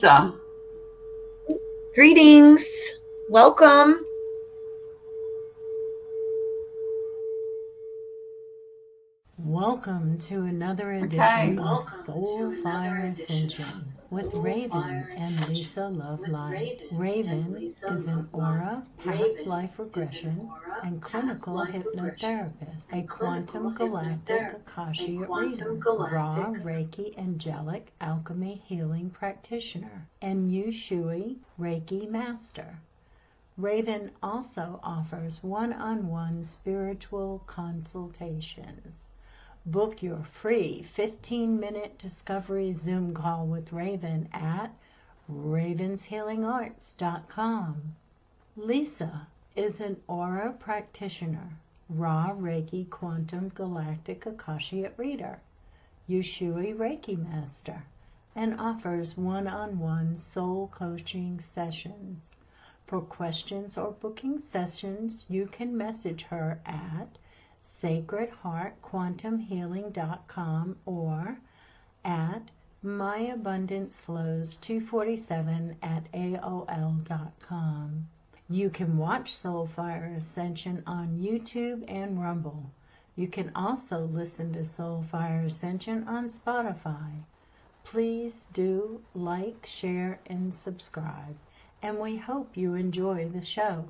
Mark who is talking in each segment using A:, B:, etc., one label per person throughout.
A: So,
B: Greetings. Welcome.
C: Welcome to another edition of Soul Fire Ascension with Raven and Lisa Lovelight. Raven is an aura, past life regression, and clinical hypnotherapist, a quantum galactic Akashic reader, raw Reiki angelic alchemy healing practitioner, and Yushui Reiki master. Raven also offers one-on-one spiritual consultations. Book your free 15-minute discovery Zoom call with Raven at ravenshealingarts.com. Lisa is an aura practitioner, raw Reiki quantum galactic Akashic reader, Yushui Reiki master, and offers one-on-one soul coaching sessions. For questions or booking sessions, you can message her at sacredheartquantumhealing.com or at myabundanceflows247@aol.com. You can watch Soul Fire Ascension on YouTube and Rumble. You can also listen to Soul Fire Ascension on Spotify. Please do like, share, and subscribe, and we hope you enjoy the show.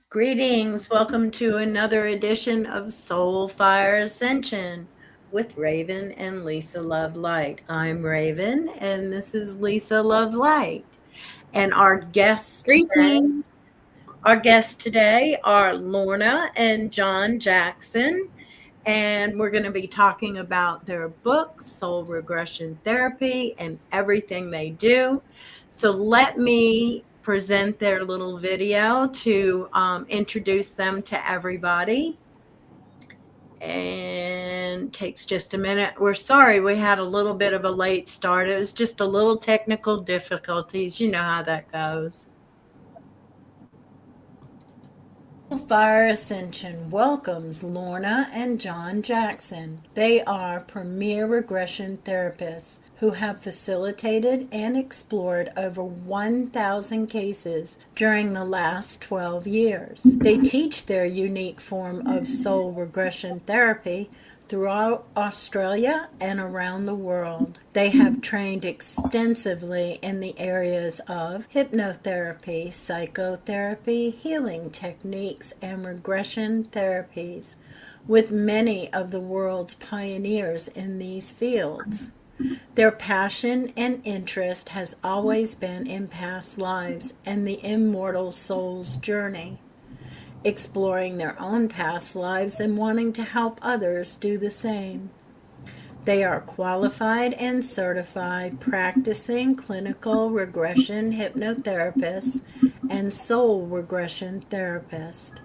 B: Greetings. Welcome to another edition of Soul Fire Ascension with Raven and Lisa Lovelight. I'm Raven, and this is Lisa Lovelight. And our guests today are Lorna and John Jackson. And we're going to be talking about their book, Soul Regression Therapy, and everything they do. So let me present their little video to introduce them to everybody. And takes just a minute. We're sorry we had a little bit of a late start. It was just a little technical difficulties. You know how that goes. Fire Ascension welcomes Lorna and John Jackson. They are premier regression therapists who have facilitated and explored over 1,000 cases during the last 12 years. They teach their unique form of soul regression therapy throughout Australia and around the world. They have trained extensively in the areas of hypnotherapy, psychotherapy, healing techniques, and regression therapies, with many of the world's pioneers in these fields. Their passion and interest has always been in past lives and the immortal soul's journey, exploring their own past lives and wanting to help others do the same. They are qualified and certified practicing clinical regression hypnotherapists and soul regression therapists.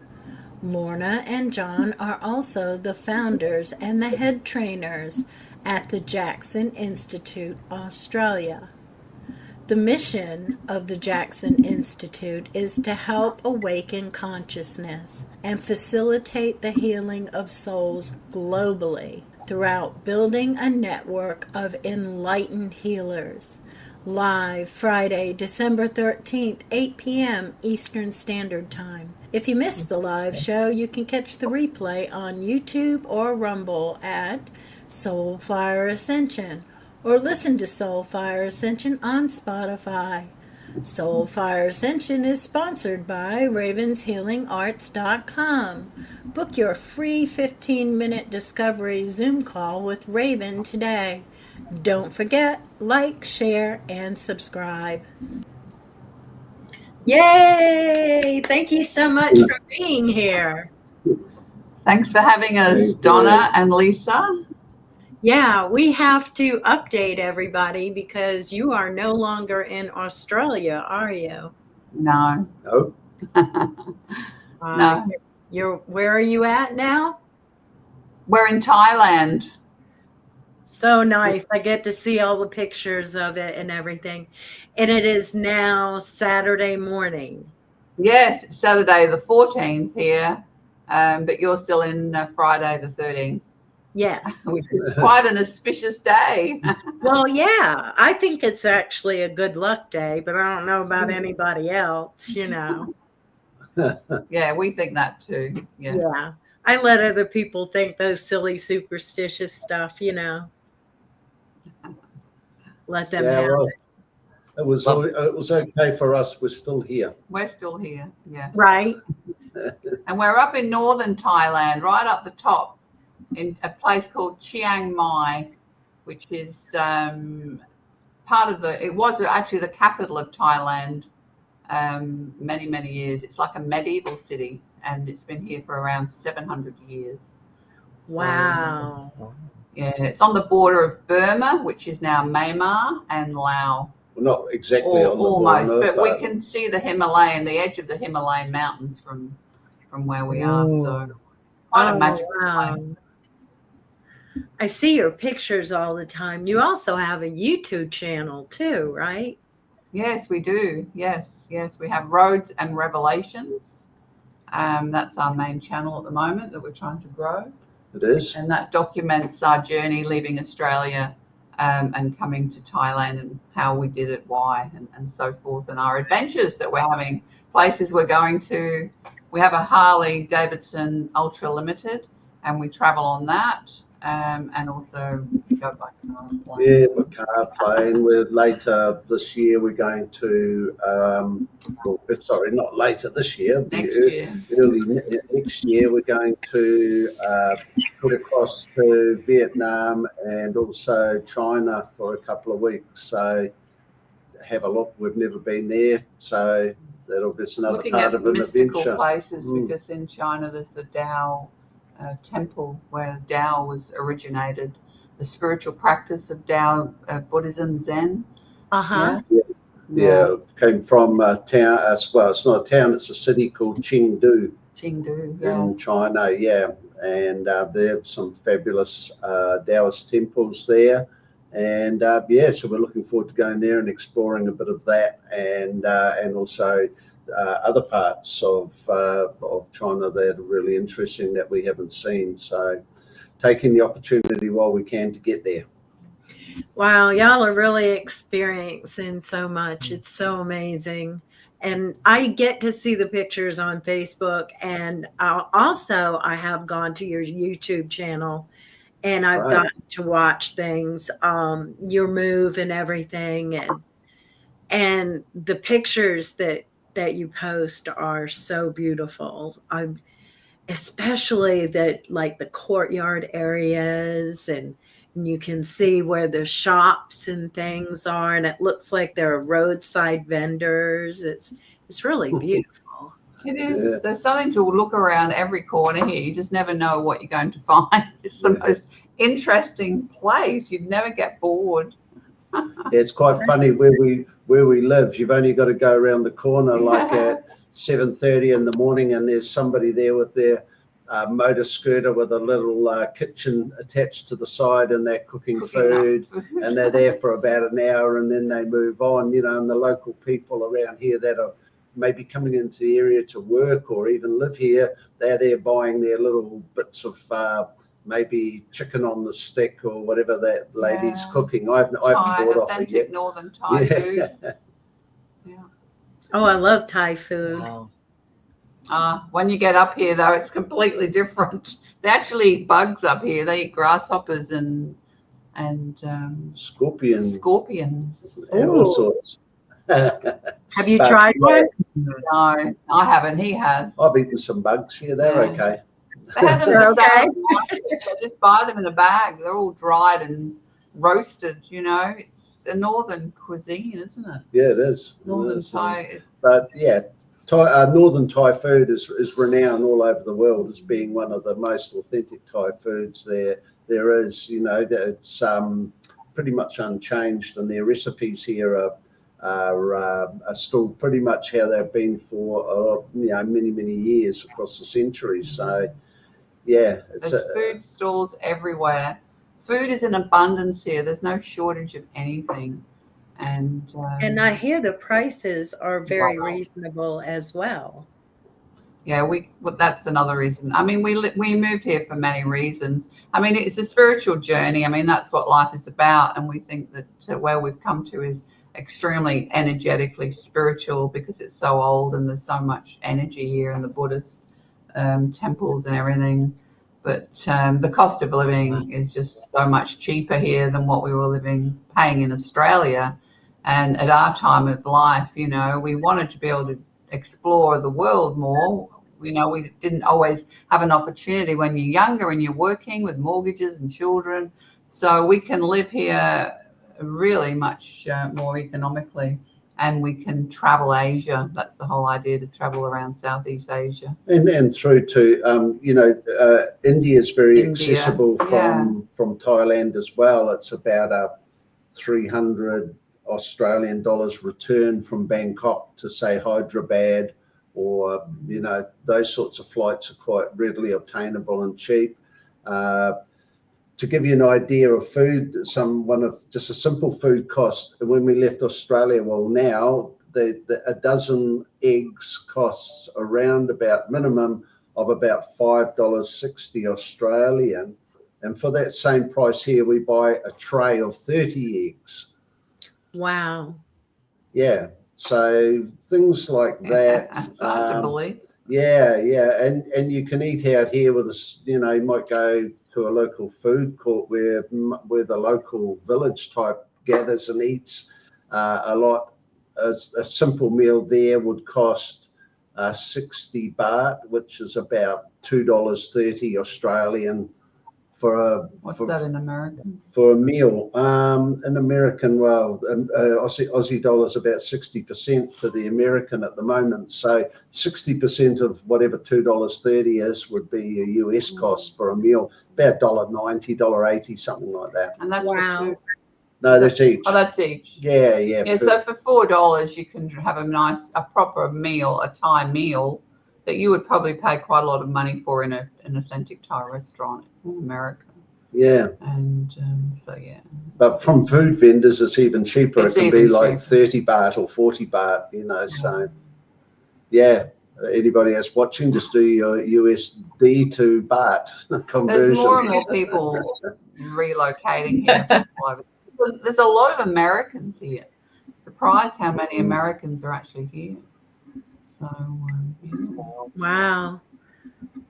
B: Lorna and John are also the founders and the head trainers at the Jackson Institute, Australia. The mission of the Jackson Institute is to help awaken consciousness and facilitate the healing of souls globally throughout building a network of enlightened healers. Live Friday, December 13th, 8 p.m. Eastern Standard Time. If you missed the live show, you can catch the replay on YouTube or Rumble at Soul Fire Ascension, or listen to Soul Fire Ascension on Spotify. Soul Fire Ascension is sponsored by ravenshealingarts.com. Book your free 15-minute discovery Zoom call with Raven today. Don't forget, like, share, and subscribe. Yay! Thank you so much for being here.
A: Thanks for having us, Donna and Lisa.
B: Yeah, we have to update everybody because you are no longer in Australia, are you?
A: No.
D: No.
A: No.
B: Where are you at now?
A: We're in Thailand.
B: So nice. I get to see all the pictures of it and everything. And it is now Saturday morning.
A: Yes, it's Saturday the 14th here, but you're still in Friday the 13th.
B: Yes.
A: which is quite an auspicious day.
B: Well, yeah, I think it's actually a good luck day, but I don't know about anybody else, you know.
A: Yeah, we think that too. Yeah.
B: Yeah. I let other people think those silly superstitious stuff, you know. Let them
D: Yeah,
B: have
D: well,
B: it.
D: it was okay for us. We're still here.
A: We're still here. Yeah.
B: Right.
A: And we're up in northern Thailand, right up the top, in a place called Chiang Mai, which is it was actually the capital of Thailand many, many years. It's like a medieval city, and it's been here for around 700 years.
B: Wow.
D: So,
A: yeah, it's on the border of Burma, which is now Myanmar, and Laos.
D: we're not exactly on the
A: Almost,
D: border,
A: but we can see the edge of the Himalayan mountains from where we are. So quite a magical place.
B: I see your pictures all the time. You also have a YouTube channel too, right?
A: Yes, we do. Yes, we have Roads and Revelations. That's our main channel at the moment that we're trying to grow.
D: It is.
A: And that documents our journey leaving Australia and coming to Thailand and how we did it, why, and so forth, and our adventures that we're having, places we're going to. We have a Harley Davidson Ultra Limited, and we travel on that, and also go by car and plane.
D: Yeah, we're car plane. We're later this year. We're going to, sorry, not later this year.
A: Next year.
D: Early next year, we're going to put across to Vietnam and also China for a couple of weeks. So have a look. We've never been there, so that'll be another
A: Looking
D: part
A: at
D: of an
A: mystical
D: adventure.
A: places, because in China there's the Tao temple where Tao was originated, the spiritual practice of Tao, Buddhism, Zen.
B: Uh-huh.
D: Yeah, it came from a town. Well, it's not a town; it's a city called Chengdu in China. Yeah, and there are some fabulous Taoist temples there. And so we're looking forward to going there and exploring a bit of that, and also other parts of China that are really interesting that we haven't seen. So taking the opportunity while we can to get there.
B: Wow, y'all are really experiencing so much. It's so amazing. And I get to see the pictures on Facebook, and I have gone to your YouTube channel, and I've
D: Right.
B: gotten to watch things, your move and everything, and the pictures that you post are so beautiful. Especially like the courtyard areas, and you can see where the shops and things are, and it looks like there are roadside vendors. It's really beautiful.
A: It is.
D: Yeah.
A: There's something to look around every corner here. You just never know what you're going to find. It's the most interesting place. You'd never get bored.
D: It's quite funny where we live. You've only got to go around the corner like at 7:30 in the morning, and there's somebody there with their motor scooter with a little kitchen attached to the side, and they're cooking food, and they're there for about an hour, and then they move on. And the local people around here that are maybe coming into the area to work or even live here, they're there buying their little bits of maybe chicken on the stick or whatever that lady's cooking. I've bought off it yet.
A: Northern Thai food. Yeah.
B: Oh, I love Thai food.
E: Wow.
A: When you get up here, though, it's completely different. They actually eat bugs up here. They eat grasshoppers and
D: Scorpions and all sorts.
B: Have you tried one?
A: No, I haven't. He has.
D: I've eaten some bugs here. They're okay.
A: They have them
B: They're
A: for
B: okay.
A: sale. They just buy them in a bag. They're all dried and roasted. It's a northern cuisine, isn't it?
D: Yeah, it is.
A: Northern Thai.
D: But yeah, northern Thai food is renowned all over the world as being one of the most authentic Thai foods there is. It's pretty much unchanged, and their recipes here are still pretty much how they've been for many, many years across the centuries. So yeah,
A: There's food stalls everywhere. Food is in abundance here. There's no shortage of anything. And
B: I hear the prices are very reasonable as well.
A: yeah, well, that's another reason. I mean, we moved here for many reasons. I mean, it's a spiritual journey. I mean, that's what life is about, and we think that where we've come to is extremely energetically spiritual because it's so old and there's so much energy here in the Buddhist temples and everything. But the cost of living is just so much cheaper here than what we were paying in Australia. And at our time of life, you know, we wanted to be able to explore the world more. You know, we didn't always have an opportunity when you're younger and you're working with mortgages and children. So we can live here really much more economically, and we can travel Asia. That's the whole idea, to travel around Southeast Asia.
D: And through to, you know, India is very accessible from Thailand as well. It's about a 300 Australian dollars return from Bangkok to, say, Hyderabad, or, you know, those sorts of flights are quite readily obtainable and cheap. To give you an idea of food, just a simple food cost when we left Australia, well, now a dozen eggs costs around about minimum of about $5.60 Australian. And for that same price here, we buy a tray of 30 eggs.
B: Wow.
D: Yeah. So things like that.
A: It's hard to believe.
D: Yeah. And you can eat out here with you know, you might go to a local food court where the local village type gathers and eats a lot. A simple meal there would cost 60 baht, which is about $2.30 Australian
A: What's that in American?
D: For a meal. In American, well, Aussie dollar's about 60% to the American at the moment. So 60% of whatever $2.30 is would be a US cost for a meal, about $1.90, $1.80, something like that.
A: And that's for two.
D: No, that's each.
A: Oh, that's each.
D: Yeah.
A: Yeah, so for $4, you can have a proper meal, a Thai meal that you would probably pay quite a lot of money for in an authentic Thai restaurant in America.
D: Yeah.
A: And so, yeah.
D: But from food vendors, it's even cheaper.
A: It
D: can be like 30 baht or 40 baht, you know. So, yeah. Anybody else watching, just do your USD to baht conversion.
A: There's more and more people relocating here. There's a lot of Americans here. Surprised how many Americans are actually here. So, yeah.
B: Wow.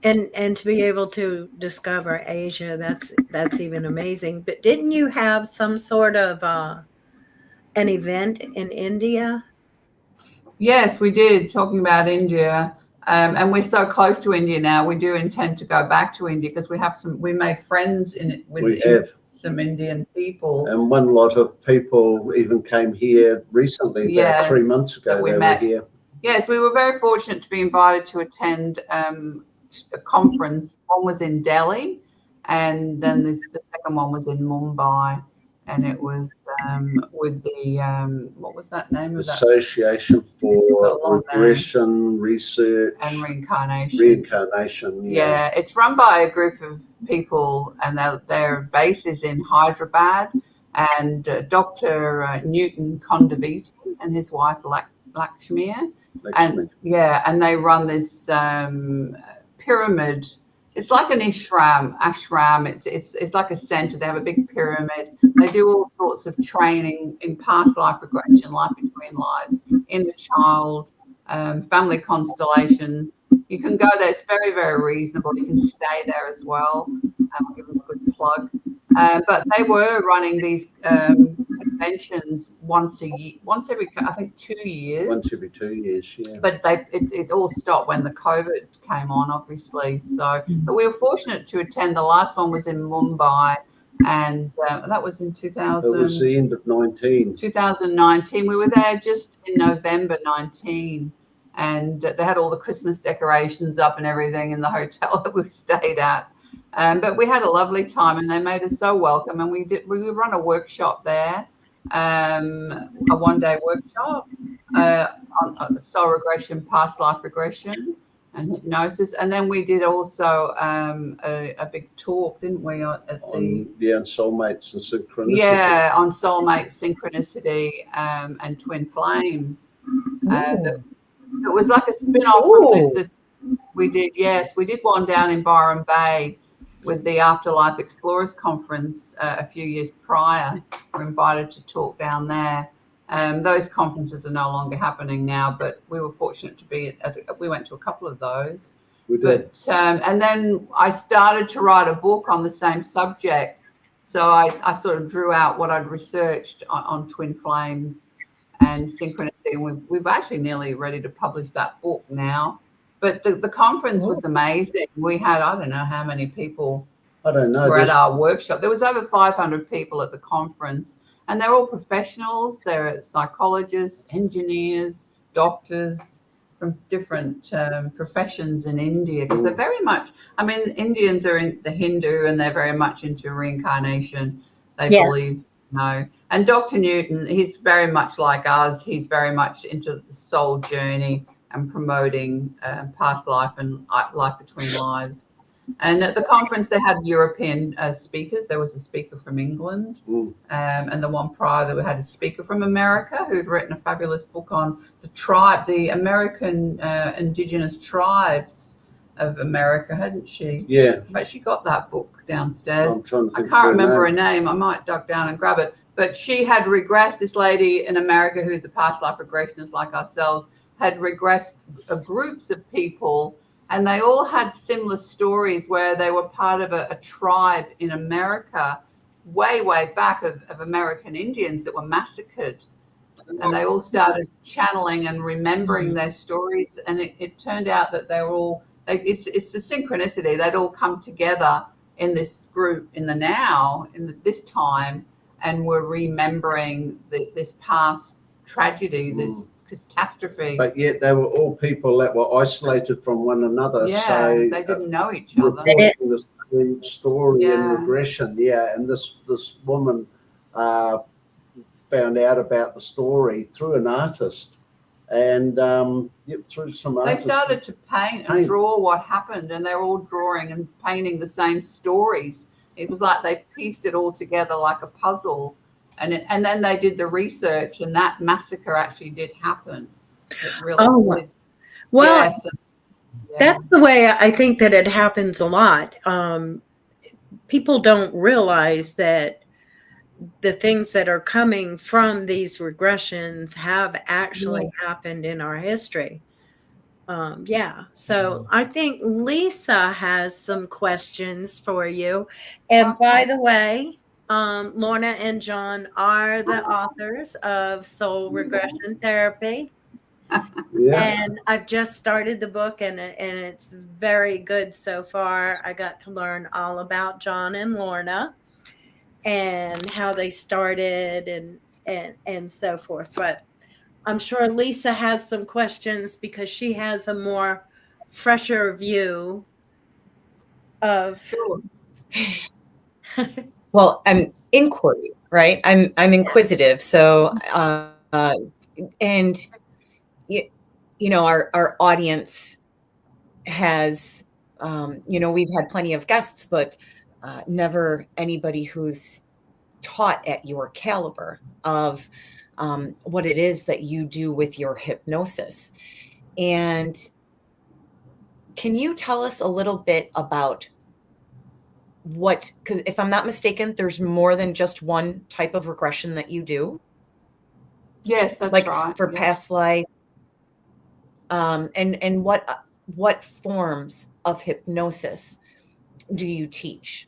B: And to be able to discover Asia, that's even amazing. But didn't you have some sort of an event in India?
A: Yes, we did, talking about India. And we're so close to India now. We do intend to go back to India because we made friends with some Indian people.
D: And one lot of people even came here recently, about 3 months ago. They were here.
A: Yes, we were very fortunate to be invited to attend a conference. One was in Delhi, and then the second one was in Mumbai, and it was with the what was that name of that?
D: Association for Regression Research
A: and Reincarnation.
D: Reincarnation.
A: Yeah, it's run by a group of people, and their base is in Hyderabad, and Dr. Newton Kondaviti and his wife Lakshmi. And they run this pyramid. It's like an ashram. It's like a center. They have a big pyramid. They do all sorts of training in past life regression, life between lives, inner child, family constellations. You can go there. It's very, very reasonable. You can stay there as well. I'll give them a good plug. But they were running these conventions once every, I think, 2 years.
D: Once every 2 years, yeah.
A: But it all stopped when the COVID came on, obviously. So, but we were fortunate to attend. The last one was in Mumbai, and that was in 2000.
D: It was the end of
A: 2019. We were there just in November 19, and they had all the Christmas decorations up and everything in the hotel that we stayed at. But we had a lovely time, and they made us so welcome. And we run a workshop there, a one-day workshop on soul regression, past life regression, and hypnosis. And then we did also a big talk, didn't we? On
D: soulmates and synchronicity.
A: Yeah, on soulmates, synchronicity, and twin flames. It was like a spin-off from We did, yes. We did one down in Byron Bay with the Afterlife Explorers Conference a few years prior. We're invited to talk down there. Those conferences are no longer happening now, but we were fortunate to be we went to a couple of those.
D: We did.
A: But and then I started to write a book on the same subject. So I sort of drew out what I'd researched on twin flames and synchronicity. And we've actually nearly ready to publish that book now. But the conference was amazing. We had, I don't know how many people were at our workshop. There was over 500 people at the conference, and they're all professionals. They're psychologists, engineers, doctors from different professions in India, because they're very much, I mean, Indians are in the Hindu, and they're very much into reincarnation. They believe, and Dr. Newton, he's very much like us. He's very much into the soul journey and promoting past life and life between lives. And at the conference, they had European speakers. There was a speaker from England, and the one prior that we had a speaker from America who'd written a fabulous book on the American indigenous tribes of America, hadn't she?
D: Yeah.
A: But she got that book downstairs.
D: I
A: can't remember her name. I might duck down and grab it. But she had regressed, this lady in America who's a past life regressionist like ourselves, had regressed groups of people, and they all had similar stories where they were part of a tribe in America way back of American Indians that were massacred. And they all started channeling and remembering their stories, and it turned out that they were all, it's the synchronicity. They'd all come together in this group in the now, this time, and were remembering this past tragedy, this catastrophe.
D: But yet they were all people that were isolated from one another.
A: Yeah,
D: so,
A: they didn't know each other.
D: Reporting the same story in regression. Yeah, and this woman found out about the story through an artist, and through some artists.
A: They started to paint and draw what happened, and they're all drawing and painting the same stories. It was like they pieced it all together like a puzzle. And then they did the research, and that massacre actually did happen. It really did.
B: Well,
A: yes,
B: that's the way I think that it happens a lot. People don't realize that the things that are coming from these regressions have actually happened in our history. So I think Lisa has some questions for you. And by the way, Lorna and John are the authors of Soul Regression Therapy. And I've just started the book, and it's very good so far. I got to learn all about John and Lorna and how they started and so forth. But I'm sure Lisa has some questions because she has a more fresher view of.
F: Well, I'm inquiry, right? I'm inquisitive. So, and our audience has, we've had plenty of guests, but never anybody who's taught at your caliber of what it is that you do with your hypnosis. And can you tell us a little bit about because if I'm not mistaken, there's more than just one type of regression that you do?
A: Yes, that's
F: like
A: right.
F: For past life. And what forms of hypnosis do you teach?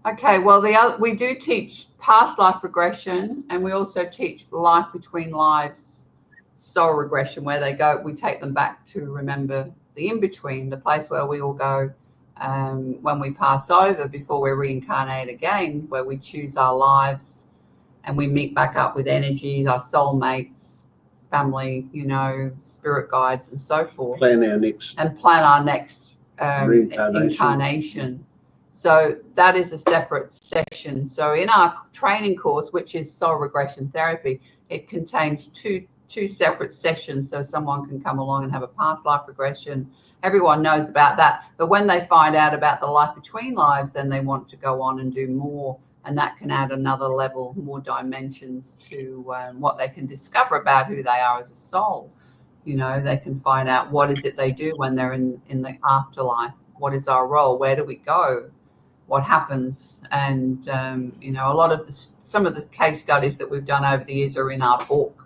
A: Okay, well, we do teach past life regression, and we also teach life between lives, soul regression, where we take them back to remember the in-between, the place where we all go when we pass over before we reincarnate again, where we choose our lives and we meet back up with energies, our soulmates, family, spirit guides, and so forth.
D: Plan our next
A: incarnation. So that is a separate session. So in our training course, which is Soul Regression Therapy, it contains two separate sessions, so someone can come along and have a past life regression. Everyone knows about that, but when they find out about the life between lives, then they want to go on and do more, and that can add another level, more dimensions to what they can discover about who they are as a soul. You know, they can find out what is it they do when they're in the afterlife. What is our role? Where do we go? What happens? And you know, a lot of some of the case studies that we've done over the years are in our book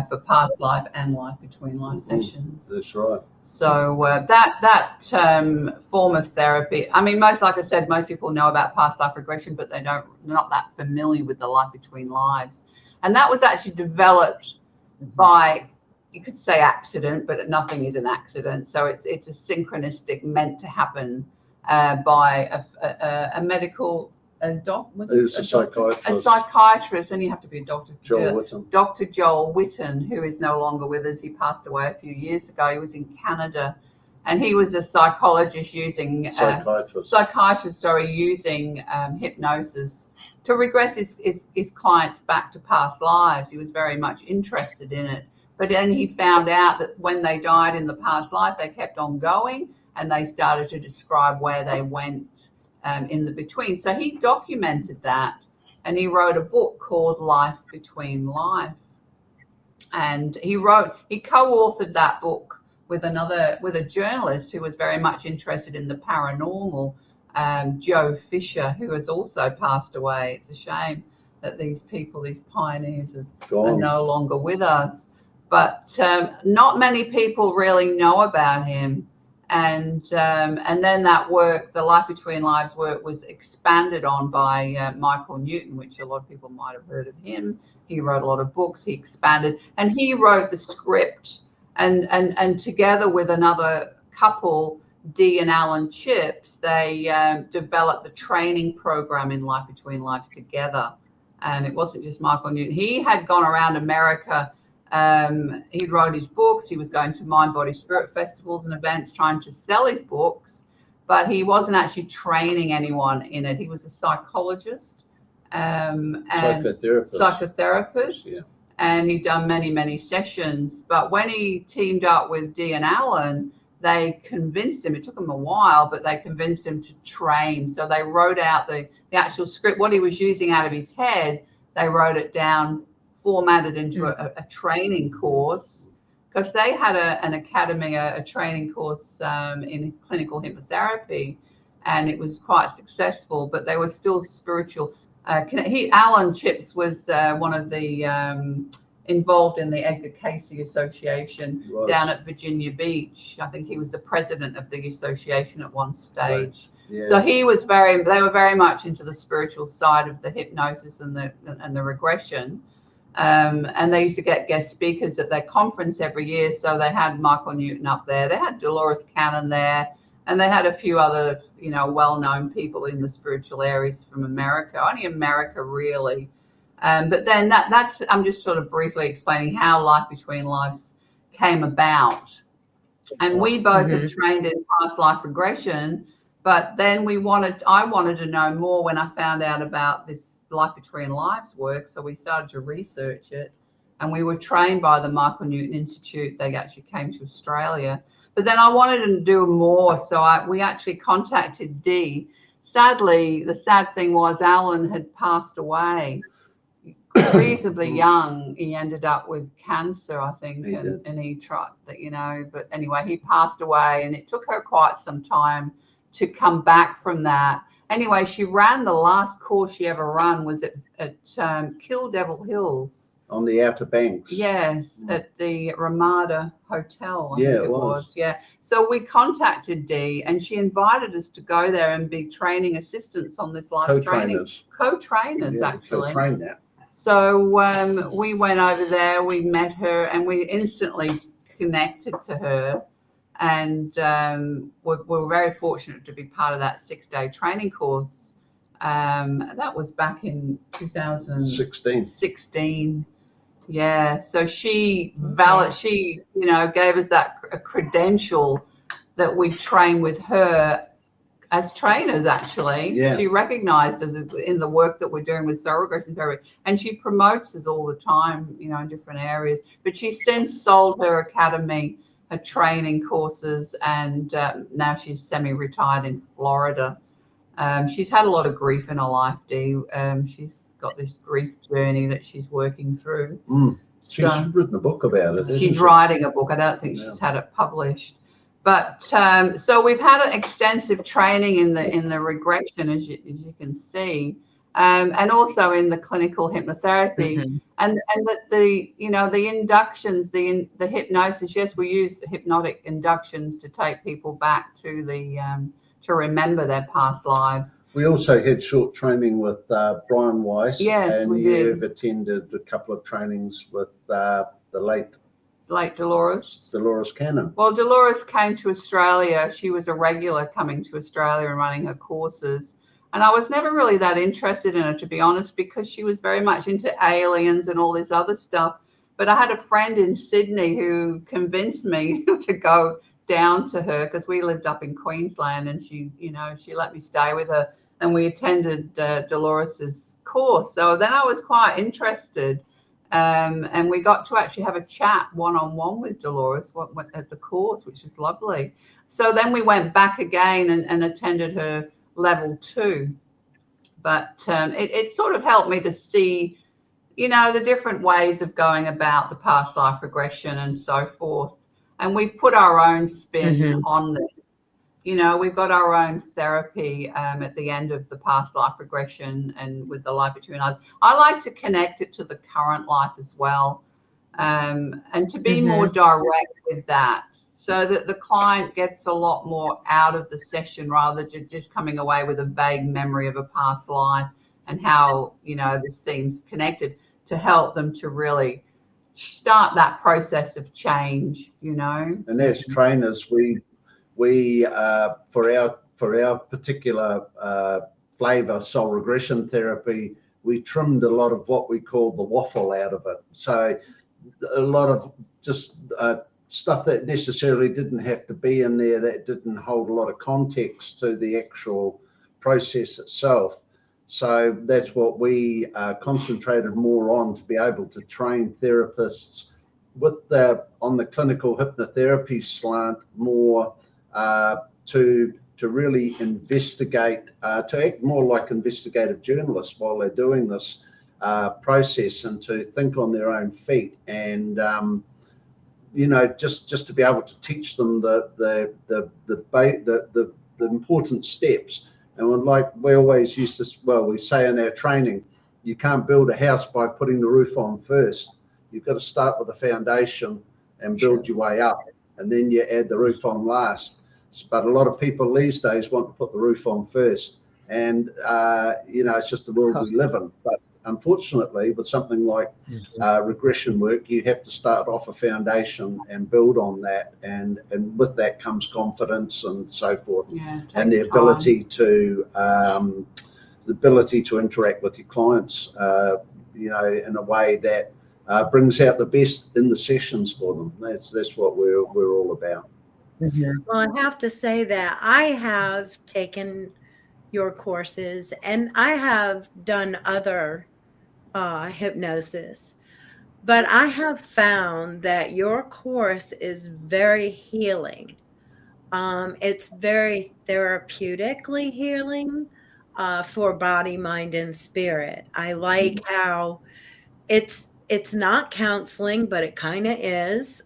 A: for past life and life between life sessions.
D: That's right.
A: So that form of therapy, I mean, like I said, most people know about past life regression, but they're not that familiar with the life between lives. And that was actually developed by, you could say, accident, but nothing is an accident. So it's a synchronistic, meant to happen by a medical psychiatrist. A psychiatrist, and you have to be a doctor. Dr. Joel Witten, who is no longer with us. He passed away a few years ago. He was in Canada, and he was a psychologist using using hypnosis to regress his clients back to past lives. He was very much interested in it. But then he found out that when they died in the past life, they kept on going, and they started to describe where they went in the between. So he documented that, and he wrote a book called Life Between Life. And he co-authored that book with a journalist who was very much interested in the paranormal, Joe Fisher, who has also passed away. It's a shame that these pioneers are no longer with us. But not many people really know about him. And then that work, the Life Between Lives work, was expanded on by Michael Newton, which a lot of people might have heard of him. He wrote a lot of books. He expanded, and he wrote the script. And together with another couple, Dee and Alan Chips, they developed the training program in Life Between Lives together. And it wasn't just Michael Newton. He had gone around America. He wrote his books. He was going to Mind, Body, Spirit festivals and events trying to sell his books, but he wasn't actually training anyone in it. He was a psychologist and psychotherapist, yeah. And he'd done many, many sessions. But when he teamed up with Dee and Alan, they convinced him, it took him a while, but they convinced him to train. So they wrote out the actual script, what he was using out of his head. They wrote it down, formatted into a training course, because they had an academy, a training course in clinical hypnotherapy, and it was quite successful, but they were still spiritual. Alan Chips was one of the involved in the Edgar Cayce Association down at Virginia Beach. I think he was the president of the association at one stage. Right. Yeah. So they were very much into the spiritual side of the hypnosis and the regression. And they used to get guest speakers at their conference every year. So they had Michael Newton up there. They had Dolores Cannon there. And they had a few other, well-known people in the spiritual areas from America. Only America, really. But then that's I'm just sort of briefly explaining how Life Between Lives came about. And we both had trained in past life regression. But then I wanted to know more when I found out about this Life Between Lives work, so we started to research it, and we were trained by the Michael Newton Institute. They actually came to Australia, but then I wanted to do more, so we actually contacted Dee. Sadly, the sad thing was Alan had passed away reasonably young. He ended up with cancer, I think, and he tried that, but anyway, he passed away, and it took her quite some time to come back from that. Anyway, she ran the last course she ever run was at Kill Devil Hills.
D: On the Outer Banks.
A: Yes, at the Ramada Hotel, I think it was. Yeah. So we contacted Dee, and she invited us to go there and be training assistants on this last training. Co-trainers, actually.
D: Co-train that.
A: So we went over there, we met her, and we instantly connected to her. And we're very fortunate to be part of that 6-day training course. That was back in 2016. Yeah. So she gave us a credential that we train with her as trainers, actually. Yeah. She recognized us in the work that we're doing with Soul Regression Therapy. And she promotes us all the time, in different areas. But she's since sold her academy, her training courses, and now she's semi-retired in Florida. She's had a lot of grief in her life, Dee. She's got this grief journey that she's working through.
D: She's
A: So
D: written a book about it.
A: she's writing a book. I don't think she's had it published. But so we've had an extensive training in the regression, as you can see, and also in the clinical hypnotherapy, and the inductions, the hypnosis. Yes, we use hypnotic inductions to take people back to to remember their past lives.
D: We also had short training with Brian Weiss.
A: Yes, we did.
D: You've attended a couple of trainings with the late
A: Dolores
D: Cannon.
A: Well, Dolores came to Australia. She was a regular coming to Australia and running her courses. And I was never really that interested in her, to be honest, because she was very much into aliens and all this other stuff. But I had a friend in Sydney who convinced me to go down to her, because we lived up in Queensland, and she let me stay with her, and we attended Dolores's course. So then I was quite interested. And we got to actually have a chat one-on-one with Dolores at the course, which was lovely. So then we went back again and attended her level 2. But it sort of helped me to see, the different ways of going about the past life regression and so forth. And we've put our own spin on this. We've got our own therapy at the end of the past life regression and with the life between us. I like to connect it to the current life as well, and to be more direct with that, so that the client gets a lot more out of the session rather than just coming away with a vague memory of a past life and how, this theme's connected, to help them to really start that process of change,
D: And as trainers, we for our particular flavor, Soul Regression Therapy, we trimmed a lot of what we call the waffle out of it. So a lot of just stuff that necessarily didn't have to be in there, that didn't hold a lot of context to the actual process itself. So that's what we concentrated more on, to be able to train therapists on the clinical hypnotherapy slant more, to really investigate, to act more like investigative journalists while they're doing this process, and to think on their own feet, and just to be able to teach them the important steps. And like we always use this, we say in our training, you can't build a house by putting the roof on first. You've got to start with a foundation and build your way up, and then you add the roof on last. But a lot of people these days want to put the roof on first, and it's just the world we live in. But unfortunately, with something like regression work, you have to start off a foundation and build on that, and with that comes confidence and so forth, and the ability to interact with your clients, in a way that brings out the best in the sessions for them. That's what we're all about.
B: Well, I have to say that I have taken your courses, and I have done other hypnosis, but I have found that your course is very healing. It's very therapeutically healing for body, mind, and spirit. I like how it's not counseling, but it kind of is.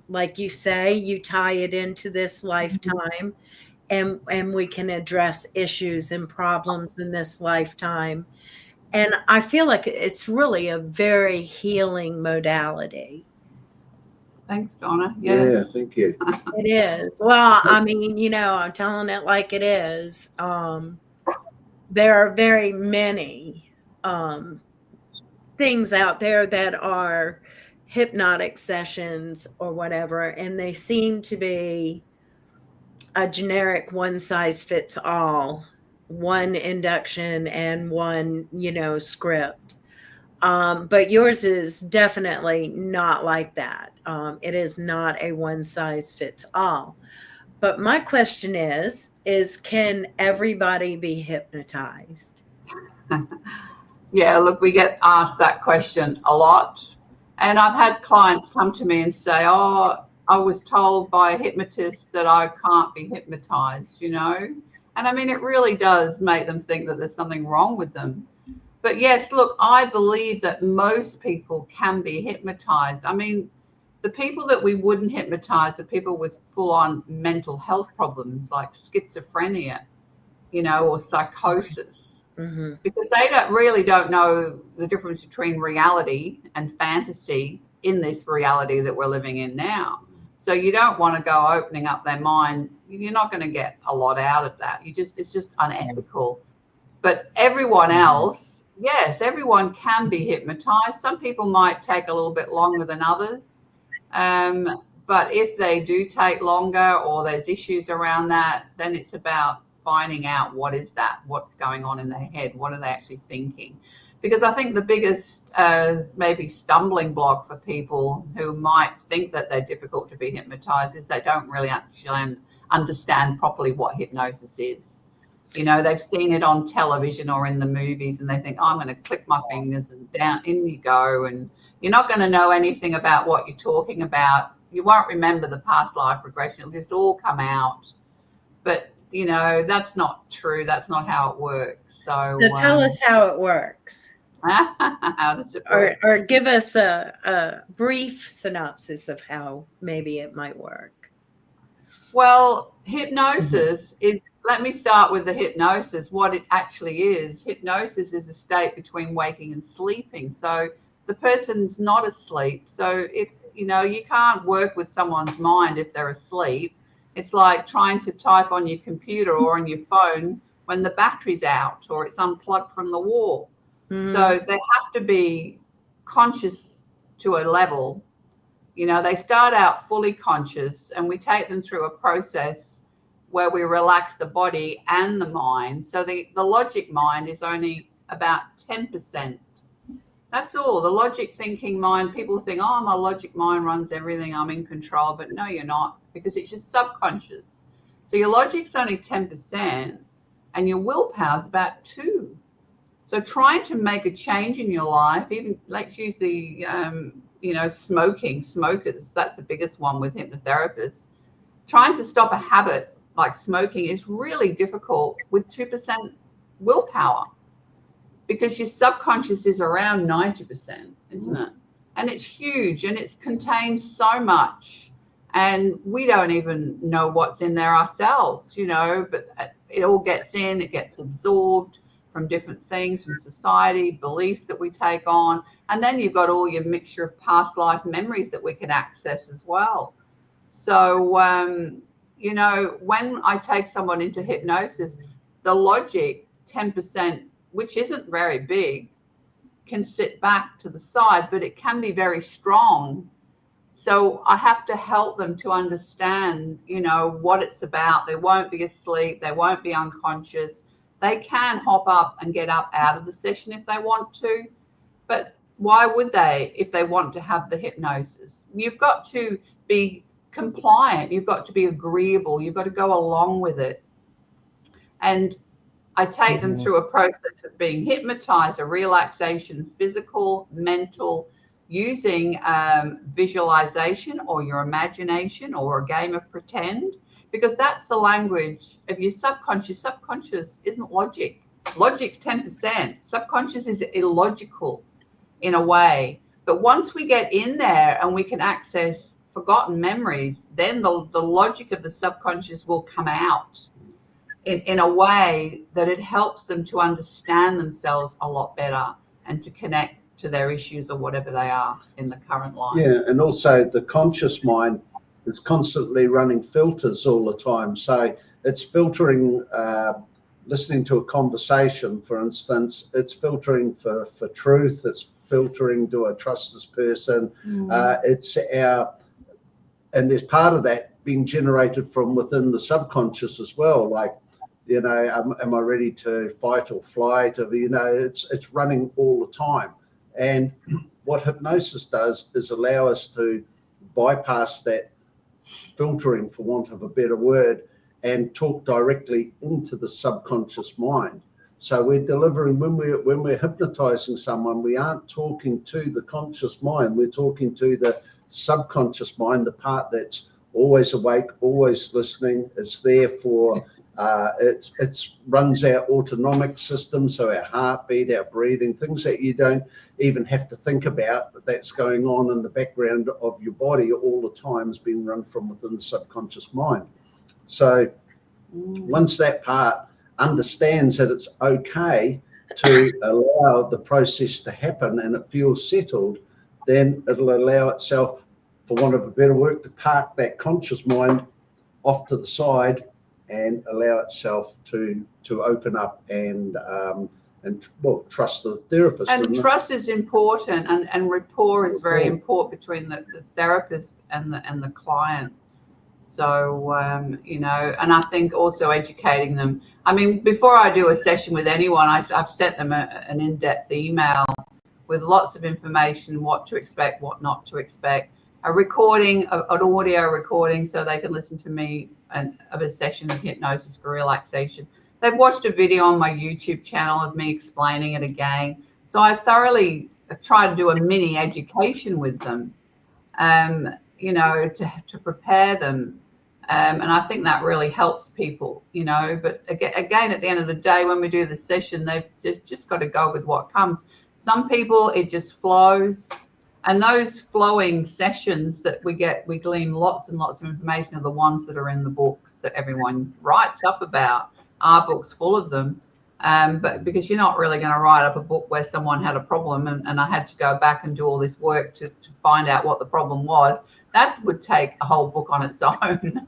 B: Like you say, you tie it into this lifetime, and we can address issues and problems in this lifetime. And I feel like it's really a very healing modality.
A: Thanks, Donna. Yes.
D: Yeah, thank you.
B: It is. Well, I mean, I'm telling it like it is. There are very many things out there that are hypnotic sessions or whatever, and they seem to be a generic one-size-fits-all, one induction and one, script. But yours is definitely not like that. It is not a one-size-fits-all. But my question is can everybody be hypnotized?
A: Yeah, look, we get asked that question a lot. And I've had clients come to me and say, I was told by a hypnotist that I can't be hypnotized, And I mean, it really does make them think that there's something wrong with them. But yes, look, I believe that most people can be hypnotized. I mean, the people that we wouldn't hypnotize are people with full-on mental health problems like schizophrenia, or psychosis, because they don't know the difference between reality and fantasy in this reality that we're living in now. So you don't want to go opening up their mind. You're not going to get a lot out of that. It's just unethical. But everyone else, yes, everyone can be hypnotized. Some people might take a little bit longer than others. But if they do take longer or there's issues around that, then it's about finding out what's going on in their head, what are they actually thinking. Because I think the biggest maybe stumbling block for people who might think that they're difficult to be hypnotized is they don't really actually understand properly what hypnosis is. They've seen it on television or in the movies and they think, I'm going to click my fingers and down in you go, and you're not going to know anything about what you're talking about. You won't remember the past life regression. It'll just all come out. But, that's not true. That's not how it works. So
B: tell us how it works.
A: How does it work?
B: Or give us a brief synopsis of how maybe it might work.
A: Well, hypnosis is, let me start with the hypnosis, what it actually is. Hypnosis is a state between waking and sleeping. So the person's not asleep. So you can't work with someone's mind if they're asleep. It's like trying to type on your computer or on your phone when the battery's out or it's unplugged from the wall. So they have to be conscious to a level. They start out fully conscious and we take them through a process where we relax the body and the mind. So the logic mind is only about 10%. That's all. The logic thinking mind, people think, oh, my logic mind runs everything, I'm in control. But no, you're not, because it's your subconscious. So your logic's only 10% and your willpower's about 2%. So trying to make a change in your life, even let's use the, smokers, that's the biggest one with hypnotherapists. Trying to stop a habit like smoking is really difficult with 2% willpower, because your subconscious is around 90%, isn't it? And it's huge and it contains so much. And we don't even know what's in there ourselves, but it all gets in, it gets absorbed from different things, from society, beliefs that we take on. And then you've got all your mixture of past life memories that we can access as well. So, when I take someone into hypnosis, the logic, 10%, which isn't very big, can sit back to the side, but it can be very strong. So I have to help them to understand, what it's about. They won't be asleep. They won't be unconscious. They can hop up and get up out of the session if they want to. But why would they if they want to have the hypnosis? You've got to be compliant. You've got to be agreeable. You've got to go along with it. And I take them through a process of being hypnotized, a relaxation, physical, mental, using visualization or your imagination or a game of pretend, because that's the language of your subconscious. Subconscious isn't logic. Logic's 10%. Subconscious is illogical in a way. But once we get in there and we can access forgotten memories, then the logic of the subconscious will come out in a way that it helps them to understand themselves a lot better and to connect to their issues or whatever they are in the current life.
D: Yeah, and also the conscious mind is constantly running filters all the time. So it's filtering, listening to a conversation, for instance, it's filtering for truth, it's filtering, do I trust this person? And there's part of that being generated from within the subconscious as well, like, am I ready to fight or flight? It's running all the time. And what hypnosis does is allow us to bypass that filtering, for want of a better word, and talk directly into the subconscious mind. So we're delivering, when we're hypnotizing someone, we aren't talking to the conscious mind, we're talking to the subconscious mind, the part that's always awake, always listening. It's there for It runs our autonomic system, so our heartbeat, our breathing, things that you don't even have to think about, but that's going on in the background of your body all the time is being run from within the subconscious mind. So once that part understands that it's okay to allow the process to happen and it feels settled, then it'll allow itself, for want of a better word, to park that conscious mind off to the side and allow itself to open up and trust the therapist.
A: And trust is important, and rapport is very important between the therapist and the client. So, and I think also educating them. I mean, before I do a session with anyone, I've sent them an in-depth email with lots of information, what to expect, what not to expect, a recording, an audio recording, so they can listen to me of a session of hypnosis for relaxation. They've watched a video on my YouTube channel of me explaining it again. So I thoroughly try to do a mini education with them, to prepare them. And I think that really helps people, but again, at the end of the day, when we do the session, they've just got to go with what comes. Some people, it just flows. And those flowing sessions that we glean lots and lots of information are the ones that are in the books that everyone writes up about. Our book's full of them. But because you're not really going to write up a book where someone had a problem and I had to go back and do all this work to find out what the problem was, that would take a whole book on its own.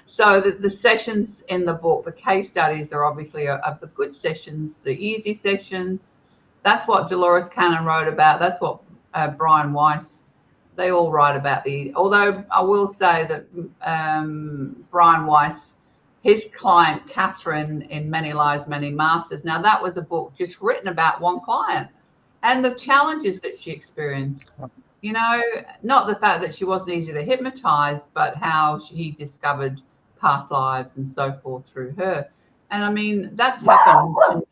A: So the sessions in the book, the case studies are obviously of the good sessions, the easy sessions. That's what Dolores Cannon wrote about. That's what Brian Weiss, they all write about although I will say that Brian Weiss, his client Catherine in Many Lives, Many Masters, now that was a book just written about one client and the challenges that she experienced. Not the fact that she wasn't easy to hypnotize, but how he discovered past lives and so forth through her. And I mean, that's happened to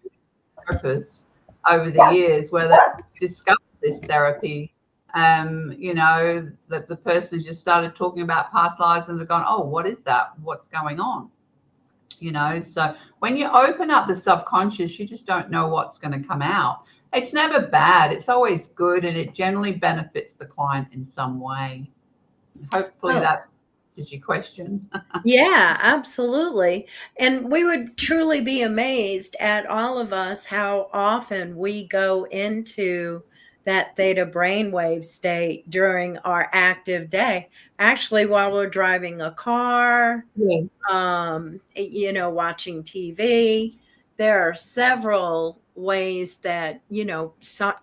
A: therapists over the years where they discovered this therapy, that the person just started talking about past lives and they're going, oh, what is that? What's going on? So when you open up the subconscious, you just don't know what's going to come out. It's never bad. It's always good, and it generally benefits the client in some way. Hopefully that is your question.
B: Yeah, absolutely. And we would truly be amazed at all of us how often we go into that theta brainwave state during our active day. Actually, while we're driving a car, watching TV, there are several ways that,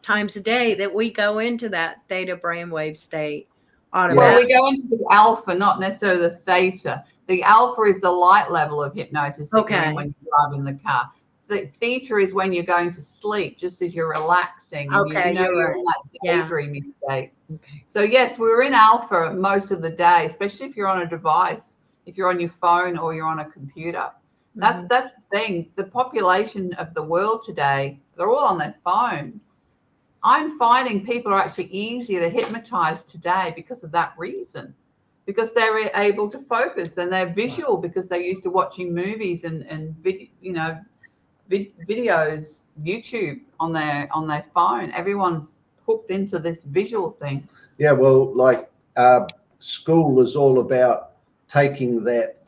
B: times a day that we go into that theta brainwave state.
A: Well, we go into the alpha, not necessarily the theta. The alpha is the light level of hypnosis that you're in when you're driving the car. The theta is when you're going to sleep, just as you're relaxing. And you're in that daydreaming state. Okay. So yes, we're in alpha most of the day, especially if you're on a device, if you're on your phone or you're on a computer. That's the thing. The population of the world today, they're all on their phone. I'm finding people are actually easier to hypnotize today because of that reason, because they're able to focus and they're visual because they're used to watching movies and videos, YouTube on their phone. Everyone's hooked into this visual thing.
D: Yeah, well, school is all about taking that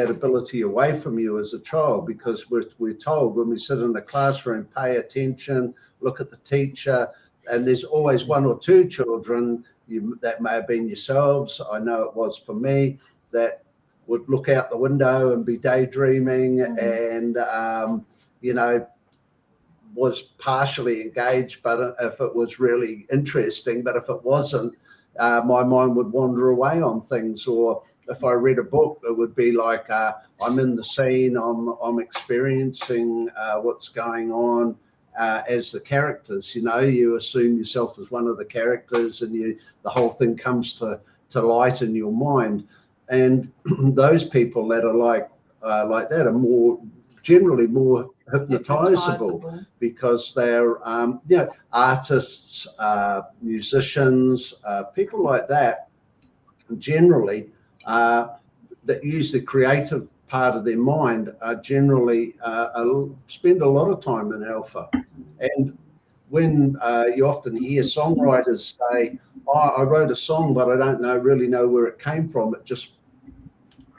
D: ability away from you as a child, because we're told when we sit in the classroom, pay attention, look at the teacher, and there's always one or two children, that may have been yourselves, I know it was for me, that would look out the window and be daydreaming and was partially engaged, but if it was really interesting, but if it wasn't, my mind would wander away on things. Or if I read a book, it would be like I'm in the scene, I'm experiencing what's going on as the characters. You assume yourself as one of the characters, and the whole thing comes to light in your mind. And those people that are like that are generally more hypnotizable because they're artists, musicians, people like that generally that use the creative part of their mind are generally spend a lot of time in alpha. And when you often hear songwriters say, oh, I wrote a song, but I don't really know where it came from.